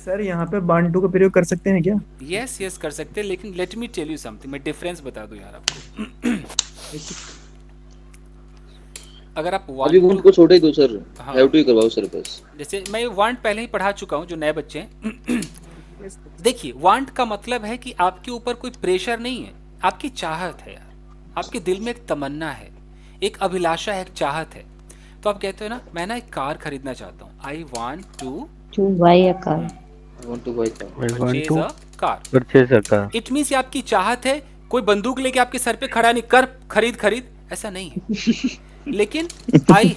sir यहाँ पे बांटू का प्रयोग कर सकते हैं क्या? यस कर सकते हैं, लेकिन let me tell you something, मैं डिफरेंस बता दूं यार आपको। अगर आप अभी want को छोड़ ही दो सर। हाँ। Have to ही करवाओ सर बस। जैसे मैं वांट पहले ही पढ़ा चुका हूँ, जो नए बच्चे हैं। देखिए, वांट का मतलब है कि आपके ऊपर कोई प्रेशर नहीं है, आपकी चाहत है यार, आपके दिल में एक तमन्ना है, एक अभिलाषा है, एक चाहत है। तो आप कहते हो ना, मैं ना एक कार खरीदना चाहता हूँ, I want to buy a car. I want to buy car. I want purchase to a car. purchase a car. It means आपकी चाहत है, कोई बंदूक लेके आपके सर पे खड़ा नहीं, कर खरीद ऐसा नहीं है। लेकिन I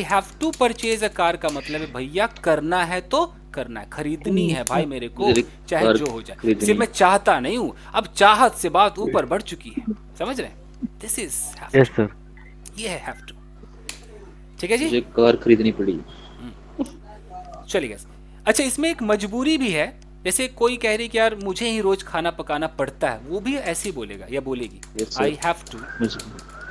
have to purchase a car का मतलब है भैया करना है तो करना है, खरीदनी है भाई मेरे को, चाहे जो हो जाए। सिर्फ मैं चाहता नहीं हूँ, अब चाहत से बात ऊपर बढ़ चुकी है, समझ रहे हैं? This is Yes sir. ये है हैव टू। ठीक है जी, मुझे कार खरीदनी पड़ी। चलिए। अच्छा, इसमें एक मजबूरी भी है जैसे कोई कह रही कि यार मुझे ही रोज खाना पकाना पड़ता है, वो भी ऐसे ही बोलेगा या बोलेगी, Yes, sir. I have to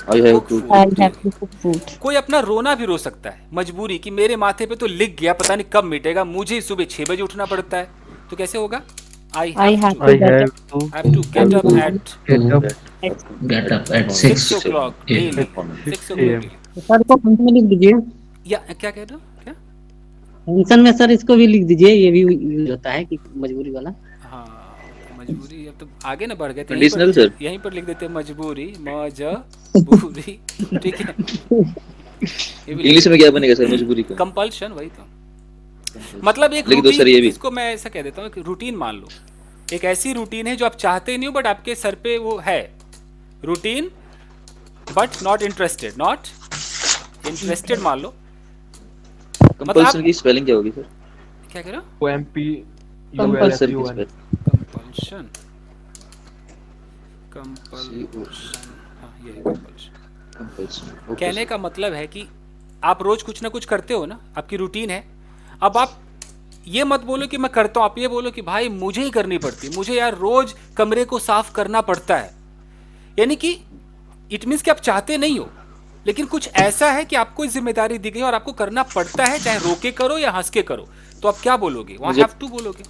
I have cook to. I food. have to cook food. कोई अपना रोना भी रो सकता है, मजबूरी कि मेरे माथे पे तो लिख गया, पता नहीं कब मिटेगा, मुझे सुबह 6 बजे उठना पड़ता है, तो कैसे होगा? I I have have to I have to have to get up at get up Get up at 6 6 o'clock a.m. Daily, 6 o'clock AM. daily। Sir को फंक्शन में लिख दीजिए, या क्या कह रहे हो? क्या? फंक्शन में सर इसको भी लिख दीजिए, ये भी यूज होता है कि मजबूरी वाला। हाँ, मजबूरी। अब तो आगे ना बढ़ गए थे, Conditional, sir. यहीं पर लिख देते मजबूरी, मजबूरी, ठीक है। इंग्लिश में क्या बनेगा सर मजबूरी का? कंपल्शन, वही तो मतलब एक लिख दो सर ये रूटीन, भी। इसको मैं ऐसा कह देता हूँ कि रूटीन मान लो, एक ऐसी रूटीन है जो आप चाहते नहीं हो बट आपके सर पे वो है, रूटीन बट नॉट इंटरेस्टेड मान लो। कंपल्सन की स्पेलिंग क्या होगी सर? क्या कह रहे हो? कंपल्सन की OMPULSUN। स्पेलिंग कंपल्शन, हाँ ये कंपल्शन। कंपल्सन। कहने का मतलब है कि आप रोज कुछ ना कुछ करते हो ना, आपकी रूटीन है। अब आप ये मत बोलो कि मैं करता हूँ, आप ये बोलो कि भाई मुझे ही करनी पड़ती, मुझे यार रोज कमरे को साफ करना पड़ता है। यानी कि इट मीन्स कि आप चाहते नहीं हो, लेकिन कुछ ऐसा है कि आपको जिम्मेदारी दी गई और आपको करना पड़ता है, चाहे रो के करो या हंस के करो। तो आप क्या बोलोगे? वहाँ हैव टू बोलोगे।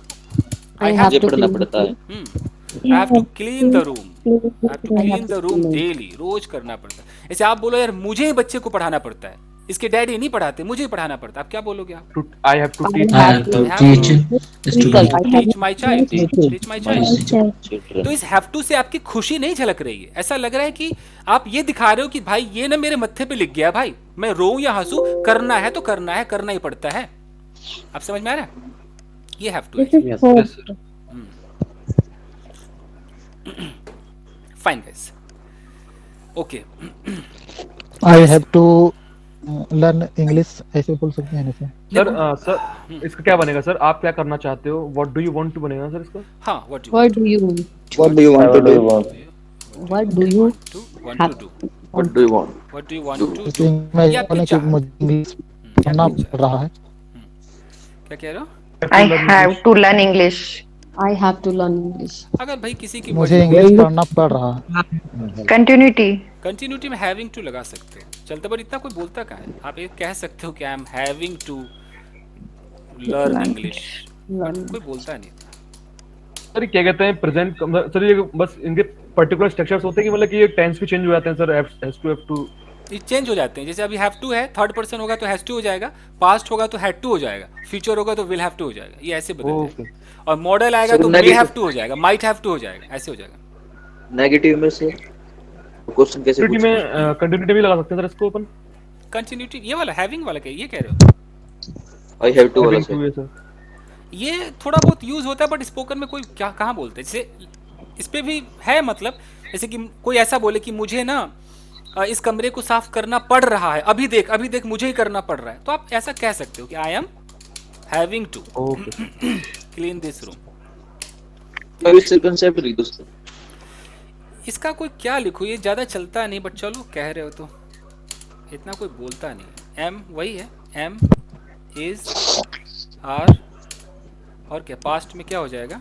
I have मुझे to पढ़ना clean. पड़ता है। I have to clean the room. I have to clean the room daily. रोज करना पड़ता है। ऐसे आप बोलो यार मुझे ही बच्चे को पढ़ाना पड़ता है, इसके डैडी नहीं पढ़ाते, मुझे ही पढ़ाना पड़ता है, आप क्या बोलोगे? आप I have to teach. I have to teach students. teach my child, teach my child। Children. तो इस हैव टू से आपकी खुशी नहीं झलक रही है, ऐसा लग रहा है कि आप ये दिखा रहे हो कि भाई ये ना मेरे मत्थे पे लिख गया, भाई मैं रोऊं या हंसू, करना है तो करना है, करना ही पड़ता है। आप समझ में आ रहा है? ये हैव टू है। Yes, sir. Fine guys, okay. I have to learn English, ऐसे बोल सकते हैं इसे। सर इसका क्या बनेगा सर? आप क्या करना चाहते हो? What do you want to बनेगा सर इसका? हाँ, what What do you want? What do you want to do? What do you want have? to do? What do you want? What do you want to तो do? मैं ये आपकी बोलने कि चाहत। मुझे इंग्लिश पढ़ना पड़ रहा है। क्या कह रहे हो? I have to learn English. I have to learn English. अगर भाई किसी की मुझे इंग्लिश पढ़ना पड़ रहा है। Continuity. कंटिन्यूटी में हैविंग टू लगा सकते हो, चलते, पर इतना कोई बोलता कहाँ है? आप ये कह सकते हो कि I am having to learn English, कोई बोलता नहीं। सर ये क्या कहते हैं प्रेजेंट? सर ये बस इनके पर्टिकुलर स्ट्रक्चर्स होते हैं कि मतलब कि ये टेंस भी चेंज हो जाते हैं सर? हैव टू ये चेंज हो जाते हैं। जैसे अभी हैव टू है, थर्ड पर्सन होगा तो हैज टू हो जाएगा, पास्ट होगा तो हैड टू हो जाएगा, फ्यूचर होगा तो विल हैव टू हो जाएगा, ये ऐसे बदलते हैं। और मॉडल आएगा Sir, तो मे negative- हैव टू हो जाएगा, माइट हैव टू हो जाएगा, ऐसे हो जाएगा। नेगेटिव में सर क्वेश्चन कैसे कंटिन्यूटी पूछेंगे? में कंटिन्यूटी भी लगा सकते हैं सर इसको अपन? कंटिन्यूटी ये वाला हैविंग वाला क्या ये कह रहे हो? आई हैव टू वाला Having to सर। है सर। ये थोड़ा बहुत यूज होता है बट स्पोकन में कोई क्या कहाँ बोलते हैं। जैसे इस पे भी है मतलब, जैसे कि कोई ऐसा बोले कि मुझे ना इस कमरे को साफ करना पड़ रहा है, अभी देख मुझे ही करना पड़ रहा है, तो आप ऐसा कह सकते हो कि I am having to clean this room. अब इससे कंसेप्ट लिख दो सर। इसका कोई क्या लिखो, ये ज्यादा चलता नहीं, बट चलो कह रहे हो तो इतना कोई बोलता नहीं। एम वही है, एम इज आर, और क्या पास्ट में क्या हो जाएगा?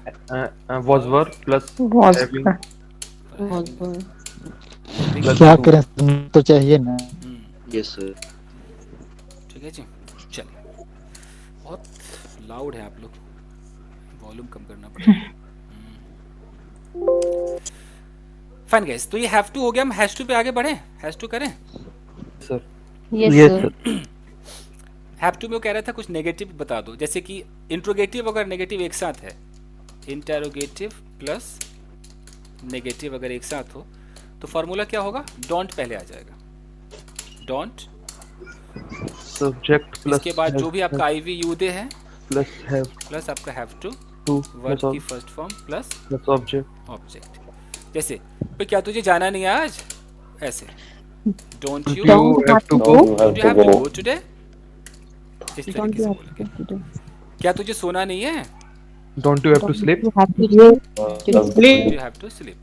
was were plus Was. having क्या करें, तो चाहिए ना। Yes sir. ठीक है जी, चलिए। बहुत लाउड है आप लोग, वॉल्यूम कम करना पड़ेगा। फाइन गाइस, तो ये हैव टू हो गया, हम हैज टू पे आगे बढ़े, हैज टू करें। Sir. Yes, Yes, sir. sir. Have to में वो कह रहा था कुछ नेगेटिव बता दो, जैसे कि इंट्रोगेटिव अगर नेगेटिव एक साथ है, इंटरोगेटिव प्लस नेगेटिव अगर एक साथ हो तो फॉर्मूला क्या होगा? डोंट पहले आ जाएगा, डोंट, सब्जेक्ट प्लस इसके बाद जो भी आपका आईवी यू दे है प्लस हैव प्लस आपका have to, to verb plus की first form plus plus object. Object. जैसे पे क्या तुझे जाना नहीं है आज, ऐसे don't you You have to go. Don't you have to go today, इस Don't तरीके you से have बोलोगे। to do? क्या तुझे सोना नहीं है? Don't you have to sleep? You have to do. You have to sleep.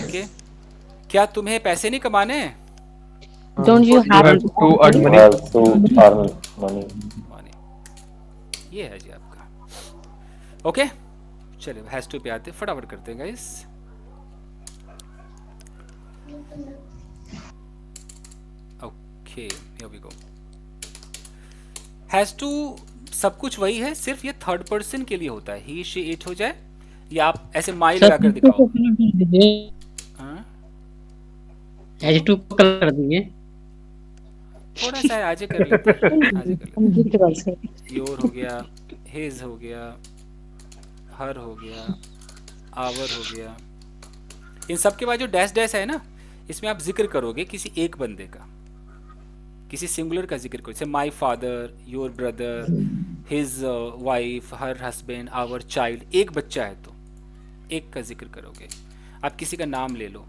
Okay, क्या तुम्हें पैसे नहीं कमाने हैं? Don't you You have have to earn money. Money. ये है जी आपका। ओके चलिए हैज टू पे आते फटाफट करते हैं guys. Okay here we go. Has to सब कुछ वही है, सिर्फ ये थर्ड पर्सन के लिए होता है। ही शी इट हो जाए या आप ऐसे माई लगा कर दिखाओ। एज टू कलर कर दीजिए। थोड़ा सा आज कर लेते हैं, आज कर लेते हैं। योर हो गया, हिज हो गया, हर हो गया, आवर हो गया। इन सब के बाद जो डैश डैश है ना, इसमें आप जिक्र करोगे किसी एक बंदे का, किसी सिंगुलर का जिक्र करो। जैसे my father, your brother, his wife, her husband, our child. एक बच्चा है तो एक का जिक्र करोगे। आप किसी का नाम ले लो,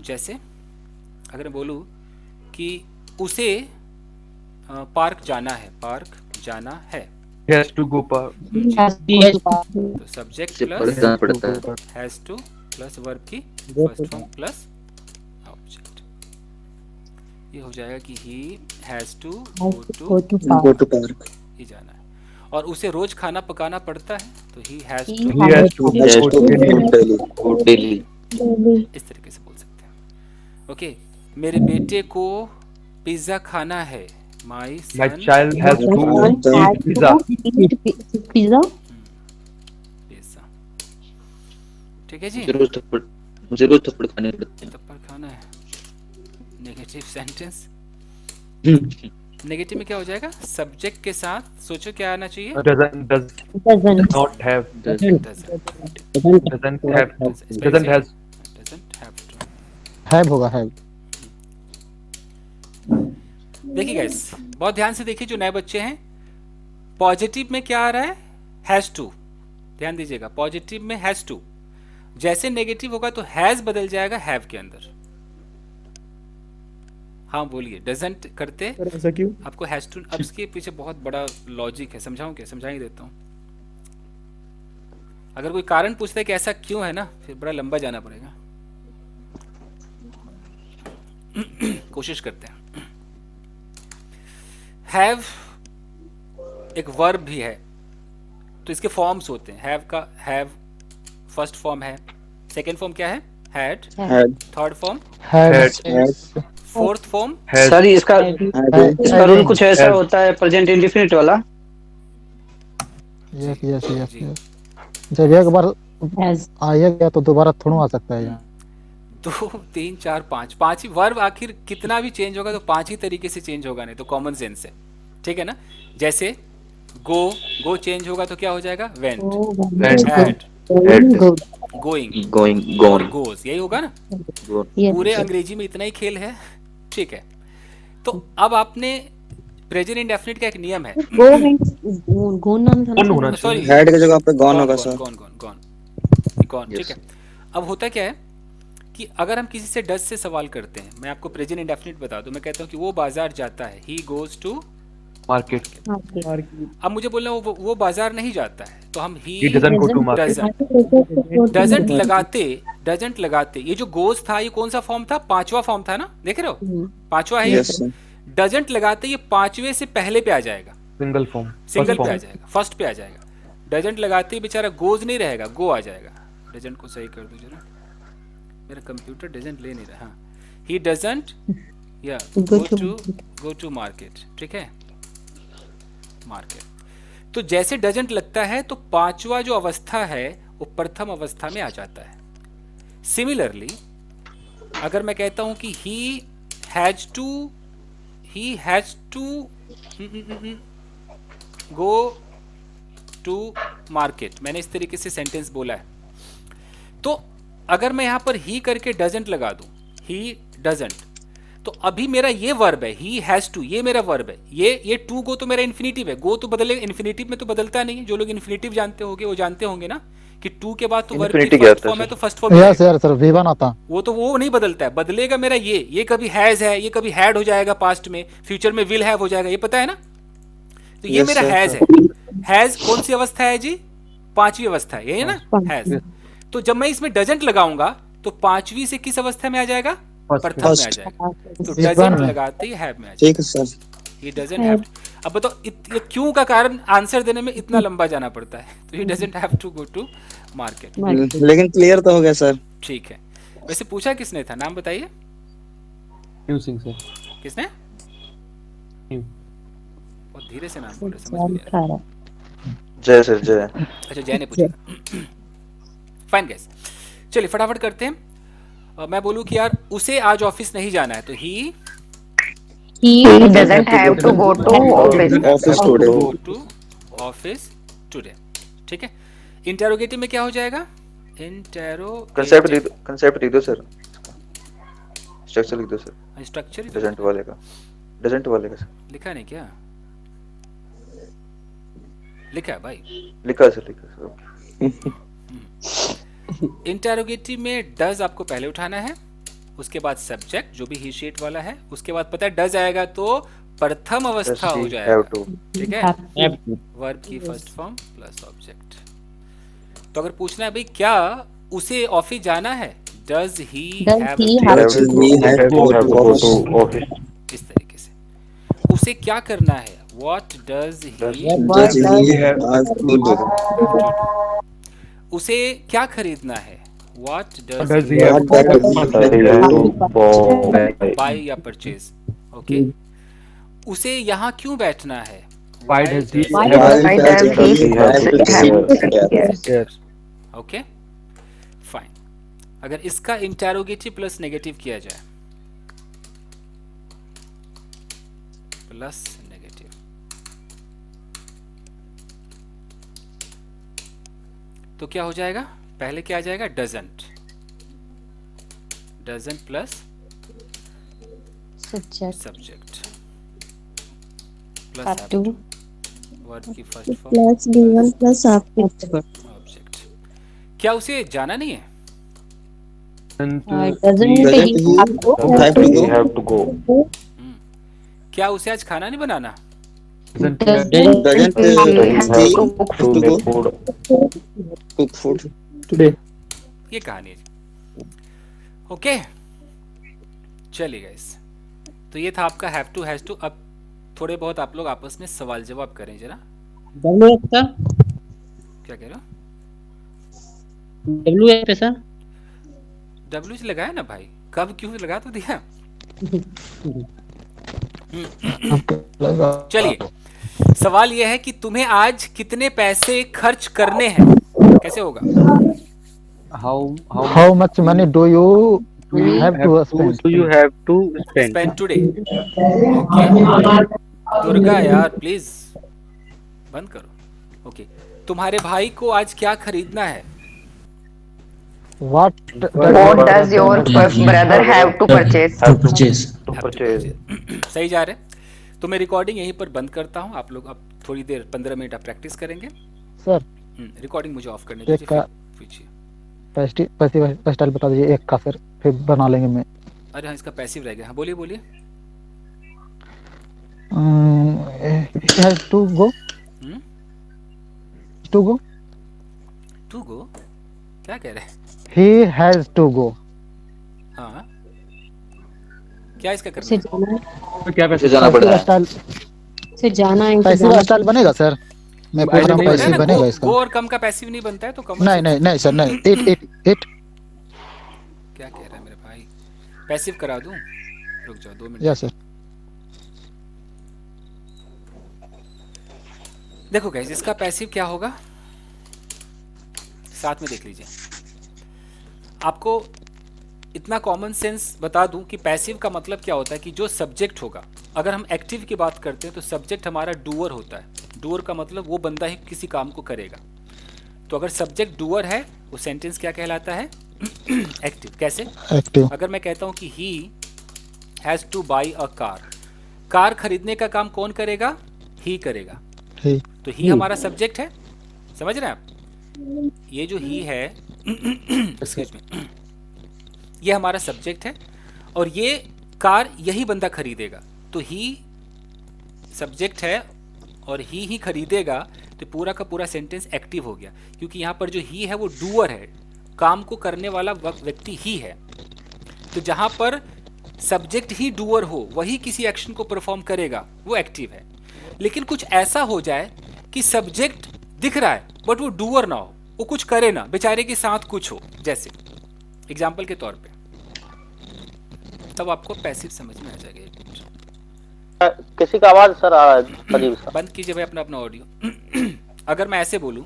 जैसे अगर मैं बोलूँ कि उसे पार्क जाना है, पार्क जाना है। He has to go park. तो सब्जेक्ट से प्लस पढ़ना पड़ता है। हैज टू प्लस वर्ब की फर्स्ट फॉर्म प्लस ऑब्जेक्ट। ये हो जाएगा कि he has to go to park. ही जाना है। और उसे रोज खाना पकाना पड़ता है तो ही has He to has to Go daily. इस तरीके से बोल सकते हैं। ओके मेरे बेटे को पिज्जा खाना है। माई My child has to eat pizza. Pizza. Pizza ठीक है जी। मुझे रोज थप्पड़ खाने पड़ते हैं। थप्पड़ खाना है। Negative sentence. नेगेटिव में क्या हो जाएगा? सब्जेक्ट के साथ सोचो क्या आना चाहिए? Does not have. Doesn't have. Doesn't has. Doesn't have to। Have होगा, हैव। देखिए गाइस बहुत ध्यान से देखिए, जो नए बच्चे हैं पॉजिटिव में क्या आ रहा है? Has to. ध्यान दीजिएगा, पॉजिटिव में हैज टू। जैसे नेगेटिव होगा तो हैज बदल जाएगा हैव के अंदर। हाँ बोलिए। डजंट करते ऐसा क्यों? आपको हैज टू। अब इसके पीछे बहुत बड़ा लॉजिक है, समझाऊं क्या? समझा ही देता हूं। अगर कोई कारण पूछता है कि ऐसा क्यों है ना, फिर बड़ा लंबा जाना पड़ेगा। कोशिश करते हैं। हैव एक वर्ब भी है तो इसके फॉर्म्स होते हैं। हैव का हैव फर्स्ट फॉर्म है, सेकंड फॉर्म क्या है? Had, third form fourth form. Sir इसका रूल कुछ ऐसा होता है प्रेजेंट इंडेफिनिट वाला। Yes yes yes yes. जब एक बार आया गया तो दोबारा थोड़ा आ सकता है। 2 3 4 5 पांच ही वर्ब। आखिर कितना भी चेंज होगा तो 5 ही तरीके से चेंज होगा, नहीं तो कॉमन सेंस है। ठीक है ना? जैसे गो, गो चेंज होगा तो क्या हो जाएगा? वेंट, हैड, गोइंग, और गोज। यही होगा ना? पूरे अंग्रेजी में इतना ही खेल है। ठीक है, तो अब आपने प्रेजेंट इंडेफिनिट का एक नियम है। सॉरी, हेड की जगह पे गॉन होगा सर। गॉन। ठीक है, अब होता क्या है कि अगर हम किसी से डज से सवाल करते हैं, मैं आपको प्रेजेंट इंडेफिनिट बता दूं, मैं कहता हूं कि वो बाजार जाता है। He goes to market. अब मुझे बोलना वो बाजार नहीं जाता है, तो हम ही doesn't go to market। Doesn't लगाते। ये जो गोज था ये कौन सा फॉर्म था? 5वां फॉर्म था ना, देख रहे हो? 5वां है। डजंट लगाते ये 5वें से पहले पे आ जाएगा, सिंगल फॉर्म, सिंगल पे आ जाएगा, फर्स्ट पे आ जाएगा। डजंट लगाते बेचारा गोज नहीं रहेगा, गो आ जाएगा। डजंट को सही कर दो जरा, मेरा कंप्यूटर डजंट ले नहीं रहा। ही डजंट या गो टू मार्केट। ठीक है, मार्केट। तो जैसे डजंट लगता है तो 5वां जो अवस्था है वो प्रथम अवस्था में आ जाता है। सिमिलरली अगर मैं कहता हूं कि he has to go to market, मैंने इस तरीके से सेंटेंस बोला है, तो अगर मैं यहां पर ही करके डजंट लगा दूं, ही डजंट, तो अभी मेरा ये वर्ब है, ही हैज टू, ये मेरा वर्ब है। ये टू गो तो मेरा इन्फिनेटिव है। गो तो बदले, इन्फिनेटिव में तो बदलता नहीं है। जो लोग इन्फिनेटिव जानते होंगे वो जानते होंगे ना कि टू के बाद तो वर्ब की फर्स्ट फॉर्म है तो first form. Yes sir, sir V1 आता। वो नहीं बदलता है। बदलेगा मेरा ये कभी हैज है, ये कभी हैड हो जाएगा पास्ट में, फ्यूचर में विल हैव हो जाएगा, ये पता है ना? तो ये मेरा हैज है। हैज कौन सी अवस्था है जी? 5वीं अवस्था है, यही ना? हैज। तो जब मैं इसमें डजंट लगाऊंगा तो 5वीं से किस अवस्था में आ जाएगा? प्रथम में आ जाएगा। तो डजंट लगाते ही हैव में आ जाएगा। He doesn't have। अब बताओ ये क्यों का कारण आंसर देने में इतना लंबा जाना पड़ता है, तो he doesn't have to go to market. लेकिन क्लियर तो हो गया सर। ठीक है, वैसे पूछा किसने था, नाम बताइए। New Singh sir. किसने? न्यू। बहुत धीरे से नाम बोल रहे, समझ नहीं आ रहा। जय सर, जय। अच्छा, जय ने पूछा। फाइन गाइस, चलिए फटाफट करते हैं। मैं बोलूं कि यार उसे आज ऑफिस नहीं जाना है, तो ही doesn't have to go to office today। ठीक है, इंटेरोगेटिव में क्या हो जाएगा? कंसेप्ट लिख दो सर, स्ट्रक्चर लिख दो सर। स्ट्रक्चर डजंट वाले का सर लिखा नहीं क्या? लिखा है भाई, लिखा सर। इंटेरोगेटिव में डज आपको पहले उठाना है, उसके बाद सब्जेक्ट जो भी ही शीट वाला है, उसके बाद पता है डज आएगा तो प्रथम अवस्था हो जाएगा। ठीक है, वर्ब की फर्स्ट फॉर्म प्लस ऑब्जेक्ट। तो अगर पूछना है भाई क्या उसे ऑफिस जाना है, does he have to office, इस तरीके से। उसे क्या करना है, what does he have to do. उसे क्या खरीदना है, what does he have to buy या परचेज। ओके, उसे यहाँ क्यों बैठना है, why does he have. Okay fine. अगर इसका इंटेरोगेटिव प्लस नेगेटिव किया जाए, प्लस नेगेटिव, तो क्या हो जाएगा? पहले क्या आ जाएगा? Doesn't plus subject plus have to, verb की first form plus given plus object. क्या उसे जाना नहीं है? क्या उसे आज खाना नहीं बनाना? ये कहानी है। ओके चलिए गाइस, तो ये था आपका हैव टू हैज टू। अब थोड़े बहुत आप लोग आपस में सवाल जवाब करें जरा। क्या कह रहे हो? WH पे सर, WH लगाया ना भाई, कब क्यों लगा तो दिया। चलिए, सवाल यह है कि तुम्हें आज कितने पैसे खर्च करने हैं। कैसे होगा? How much money do you have to spend? Spend today? Okay. Durga यार प्लीज बंद करो। ओके, तुम्हारे भाई को आज क्या खरीदना है? What does your brother have to purchase? सही जा रहे। तो मैं रिकॉर्डिंग यहीं पर बंद करता हूँ। आप लोग अब थोड़ी देर 15 मिनट आप प्रैक्टिस करेंगे। सर रिकॉर्डिंग मुझे ऑफ करने दीजिए, पूछिए। पैसिव बता दीजिए एक का, फिर बना लेंगे मैं। अरे हाँ, इसका पैसिव रह गया। हाँ बोलिए बोलिए। टू गो क्या कह रहे हैं? He has to go। हाँ, क्या इसका करना है? क्या पैसे जाना पड़ेगा? से जाना है, पैसिव स्टाइल बनेगा सर? मैं पूछ रहा हूँ पैसिव बनेगा इसका? गो और कम का पैसिव नहीं बनता है तो कम। नहीं सर, नहीं। इट क्या कह रहा है मेरे भाई? पैसिव करा दूं? रुक जाओ 2 मिनट। Yes sir. देखो गाइस, इसका पैसिव क्या होगा साथ में देख लीजिए। आपको इतना कॉमन सेंस बता दूं कि पैसिव का मतलब क्या होता है कि जो सब्जेक्ट होगा, अगर हम एक्टिव की बात करते हैं तो सब्जेक्ट हमारा डूअर होता है। डूअर का मतलब वो बंदा ही किसी काम को करेगा। तो अगर सब्जेक्ट डूअर है, वो सेंटेंस क्या कहलाता है? एक्टिव। कैसे? एक्टिव। अगर मैं कहता हूं कि he has to buy a car खरीदने का काम कौन करेगा? ही करेगा। तो ही हमारा सब्जेक्ट है, समझ रहे हैं आप? ये जो ही है एक्सक्यूज मी, ये हमारा सब्जेक्ट है और ये कार यही बंदा खरीदेगा। तो ही सब्जेक्ट है और ही खरीदेगा, तो पूरा का पूरा सेंटेंस एक्टिव हो गया, क्योंकि यहाँ पर जो ही है वो डूअर है, काम को करने वाला व्यक्ति ही है। तो जहाँ पर सब्जेक्ट ही डूअर हो, वही किसी एक्शन को परफॉर्म करेगा, वो एक्टिव है। लेकिन कुछ ऐसा हो जाए कि सब्जेक्ट दिख रहा है बट वो डूअर ना हो, वो कुछ करे ना, बेचारे के साथ कुछ हो, जैसे एग्जाम्पल के तौर पे, तब आपको पैसिव समझ में आ जाएगा। किसी का आवाज सर आ रहा है अजीब सा। बंद कीजिए भाई अपना अपना ऑडियो। अगर मैं ऐसे बोलूं,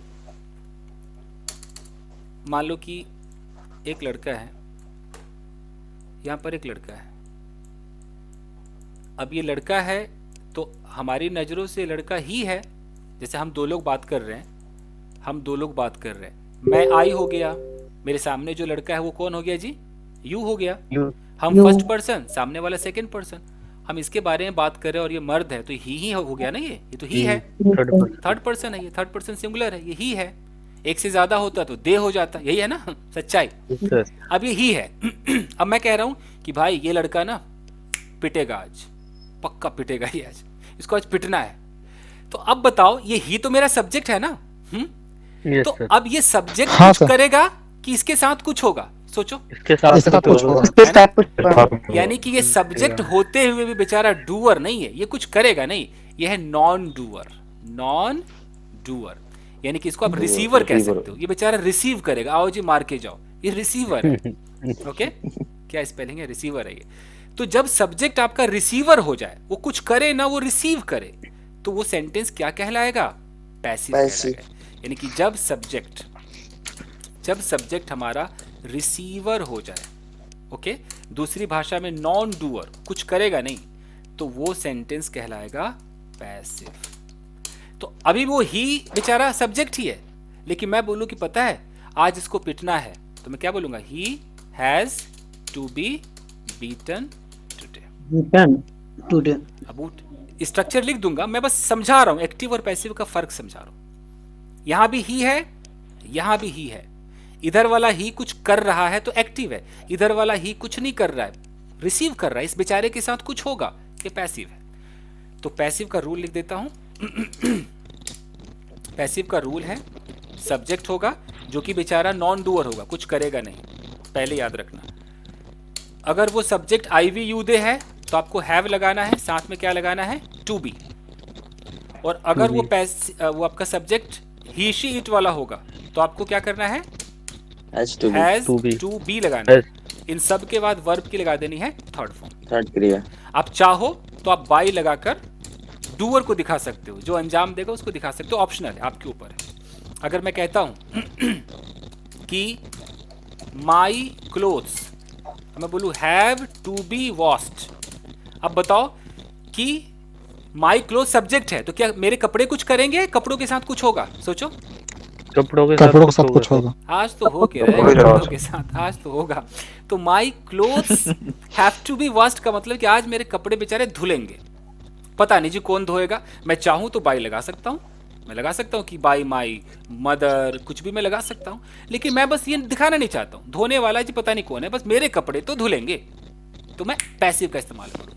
मान लो कि एक लड़का है, यहां पर एक लड़का है, अब ये लड़का है तो हमारी नजरों से लड़का ही है। जैसे हम दो लोग बात कर रहे हैं, हम दो लोग बात कर रहे हैं, मैं आई हो गया, मेरे सामने जो लड़का है वो कौन हो गया जी? यू हो गया। हम फर्स्ट पर्सन, सामने वाला सेकंड पर्सन, हम इसके बारे में बात कर रहे हैं और ये मर्द है तो ही हो गया ना, ये तो ही है, थर्ड पर्सन है, ये थर्ड पर्सन सिंगुलर है, ये ही है। एक से ज्यादा होता तो दे हो जाता, यही है ना सच्चाई। अब ये ही है। अब मैं कह रहा हूं कि भाई ये लड़का ना पिटेगा आज, पक्का पिटेगा ही आज, इसको आज पिटना है। तो अब बताओ, ये ही तो मेरा सब्जेक्ट है ना। तो अब ये सब्जेक्ट कुछ करेगा कि इसके साथ कुछ होगा? सोचो, इसके साथ कुछ होगा। यानी कि ये सब्जेक्ट होते हुए भी बेचारा डूअर नहीं है, ये कुछ करेगा नहीं, ये है नॉन डूअर। नॉन डूअर यानी कि इसको आप रिसीवर कह सकते हो, ये बेचारा रिसीव करेगा, आओ जी मार के जाओ, ये रिसीवर है। ओके, क्या स्पेलिंग है? रिसीवर है ये। तो जब सब्जेक्ट आपका रिसीवर हो जाए, वो कुछ करे ना, वो रिसीव करे, तो वो सेंटेंस क्या कहलाएगा? पैसिव कहलाएगा। यानी कि जब सब्जेक्ट हमारा रिसीवर हो जाए, ओके, दूसरी भाषा में नॉन डूअर, कुछ करेगा नहीं, तो वो सेंटेंस कहलाएगा पैसिव। तो अभी वो ही बेचारा सब्जेक्ट ही है, लेकिन मैं बोलूं कि पता है आज इसको पिटना है, तो मैं क्या बोलूंगा? He has to be beaten today. अब स्ट्रक्चर लिख दूंगा, मैं बस समझा रहा हूं, एक्टिव और पैसिव का फर्क समझा रहा हूं। यहां भी ही है, यहां भी ही है। इधर वाला ही कुछ कर रहा है तो एक्टिव है, इधर वाला ही कुछ नहीं कर रहा है, रिसीव कर रहा है, इस बेचारे के साथ कुछ होगा, ये पैसिव है। तो पैसिव का रूल लिख देता हूं। पैसिव का रूल है, सब्जेक्ट होगा जो कि बेचारा नॉन डूअर होगा, कुछ करेगा नहीं, पहले याद रखना। अगर वो सब्जेक्ट IVU दे है तो आपको हैव लगाना है, साथ में क्या लगाना है? To be. और अगर वो आपका सब्जेक्ट ही शी इट वाला होगा तो आपको क्या करना है? हैज टू बी लगाना है। इन सब के बाद वर्ब की लगा देनी है थर्ड फॉर्म, थर्ड क्रिया। आप चाहो तो आप बाई लगाकर डूअर को दिखा सकते हो, जो अंजाम देगा उसको दिखा सकते हो, ऑप्शनल है, आपके ऊपर है। अगर मैं कहता हूं कि माई क्लोथ्स, मैं बोलूं हैव टू बी वॉश्ड, अब बताओ कि माई क्लोथ सब्जेक्ट है तो क्या मेरे कपड़े कुछ करेंगे? कपड़ों के साथ कुछ होगा? सोचो, कपड़ों के साथ कुछ होगा। आज तो हो के रहे कपड़ों के साथ, आज तो होगा। तो my clothes have to be washed का मतलब कि आज मेरे कपड़े बेचारे धुलेंगे। पता नहीं जी कौन धोएगा, मैं चाहूं तो बाई लगा सकता हूं, मैं लगा सकता हूं कि बाई माई मदर, कुछ भी मैं लगा सकता हूं, लेकिन मैं बस ये दिखाना नहीं चाहता हूं धोने वाला जी पता नहीं कौन है, बस मेरे कपड़े तो धुलेंगे, तो मैं पैसिव का इस्तेमाल करूंगा।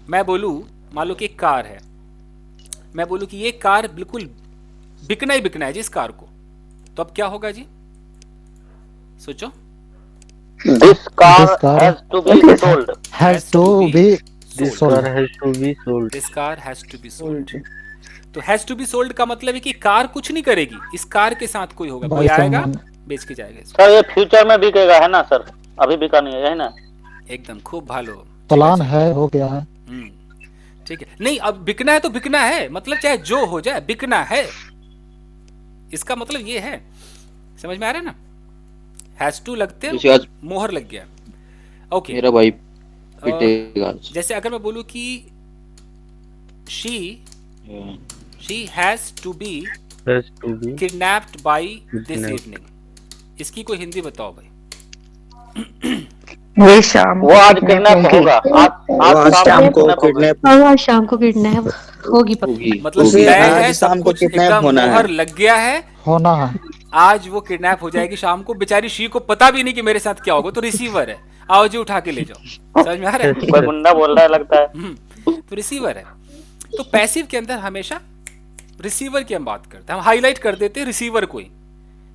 मैं बोलूं, मान लो कि एक कार है, मैं बोलूं कि ये कार बिल्कुल बिकना ही बिकना है जी इस कार को, तो अब क्या होगा जी? सोचो, this car has to be sold. Has to be This car has to be sold. This car has to be sold. तो हैज टू बी सोल्ड का मतलब है कि कार कुछ नहीं करेगी, इस कार के साथ कोई होगा, कोई आएगा बेच के जाएगा इसको। सर ये फ्यूचर में बिकेगा है ना सर, अभी बिका नहीं है ना? एकदम खूब भालो, प्लान है, हो गया है। ठीक है, नहीं अब बिकना है तो बिकना है, मतलब चाहे जो हो जाए बिकना है, इसका मतलब ये है, समझ में आ रहा है ना? हैज टू लगते मोहर लग गया। ओके, मेरा भाई पिटेगा। जैसे अगर मैं बोलूं कि she has to be kidnapped by this evening, इसकी कोई हिंदी बताओ भाई। वही शाम वो आज किडनैप होगा, आज शाम को किडनैप, आज शाम को किडनैप होगी पक्की, मतलब आज शाम को किडनैप होना है, मोहर लग गया है, होना है, आज वो किडनैप हो जाएगी शाम को। बेचारी शी को पता भी नहीं कि मेरे साथ क्या होगा, तो रिसीवर है, आओ जी उठा के ले जाओ। समझ में आ रहा है? कोई गुंडा बोल रहा है लगता है, तो रिसीवर है। तो पैसिव के अंदर हमेशा रिसीवर की हम बात करते हैं, हम हाईलाइट कर देते हैं रिसीवर को ही,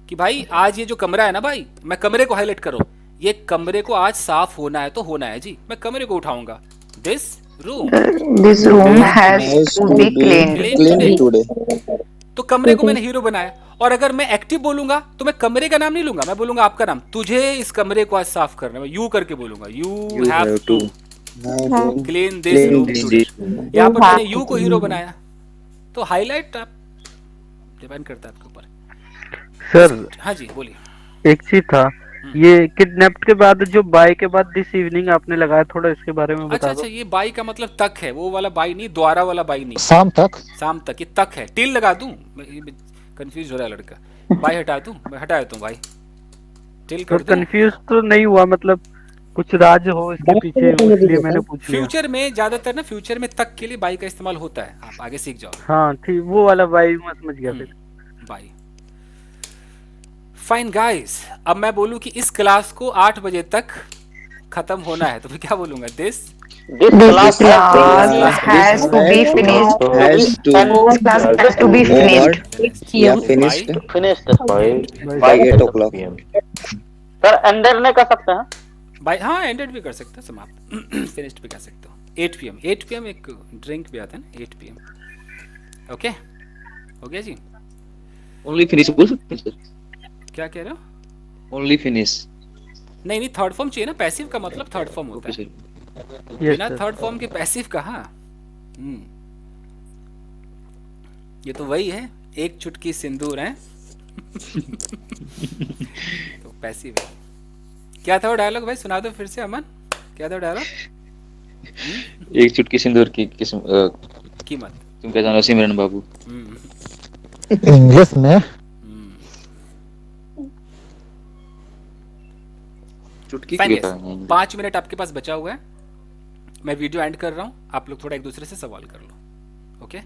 कि भाई आज ये जो कमरा है ना भाई, मैं कमरे को हाईलाइट करो, ये कमरे को आज साफ होना है तो होना है जी, मैं कमरे को उठाऊंगा, this room This room has to be cleaned. clean today. तो कमरे को मैंने हीरो बनाया। और अगर मैं एक्टिव बोलूंगा तो मैं कमरे का नाम नहीं लूंगा, मैं बोलूंगा आपका नाम, तुझे इस कमरे को आज साफ करना है, यू करके बोलूंगा, you have to clean this room today. यहाँ पर मैंने यू को हीरो बनाया। तो हाईलाइट आप डिपेंड करता है आपके ऊपर। सर हाँ जी बोलिए। एक चीज था, ये किडनैप्ड के बाद जो बाय के बाद दिस इवनिंग आपने लगाया, थोड़ा इसके बारे में बता दो। अच्छा, ये बाई का मतलब तक है, वो वाला बाई नहीं, द्वारा वाला बाई नहीं, शाम तक। शाम तक, ये तक है। टिल लगा दूं? कंफ्यूज हो रहा है लड़का। बाई हटा दूं? मैं हटा देता हूं भाई, टिल कर दूं। कंफ्यूज तो नहीं हुआ, मतलब कुछ राज हो इसके पीछे, इसलिए मैंने पूछ लिया। फ्यूचर में ज्यादातर ना, फ्यूचर में तक के लिए बाई का इस्तेमाल होता है, आप आगे सीख जाओ। हाँ ठीक, वो वाला बाई मैं समझ गया फिर। By fine guys. अब मैं बोलूं कि इस क्लास को 8 बजे तक खत्म होना है, तो मैं क्या बोलूंगा? This class has to be finished. Has to be finished. Yeah, finished by 8 o'clock. Surrender नहीं कर सकते हैं? बाय हाँ, एंडेड भी कर सकते हैं, समाप्त फिनिश्ड भी कर सकते हो। 8 PM 8 PM एक ड्रिंक भी आता है ना, 8 PM। ओके हो गया जी। ओनली फिनिश बोल सकते हैं सर? क्या कह रहे हो? ओनली फिनिश नहीं, थर्ड फॉर्म चाहिए ना, पैसिव का मतलब थर्ड फॉर्म होता है। बिना थर्ड फॉर्म के पैसिव कहाँ? ये तो वही है, एक चुटकी सिंदूर है तो पैसिव है। क्या था वो डायलॉग भाई, सुना दो फिर से अमन, क्या था डायलॉग? एक चुटकी सिंदूर की कीमत तुम क्या जानो सिमरन बाबू। इंग्लिश में चुटकी 5 मिनट आपके पास बचा हुआ है, मैं वीडियो एंड कर रहा हूँ, आप लोग थोड़ा एक दूसरे से सवाल कर लो। ओके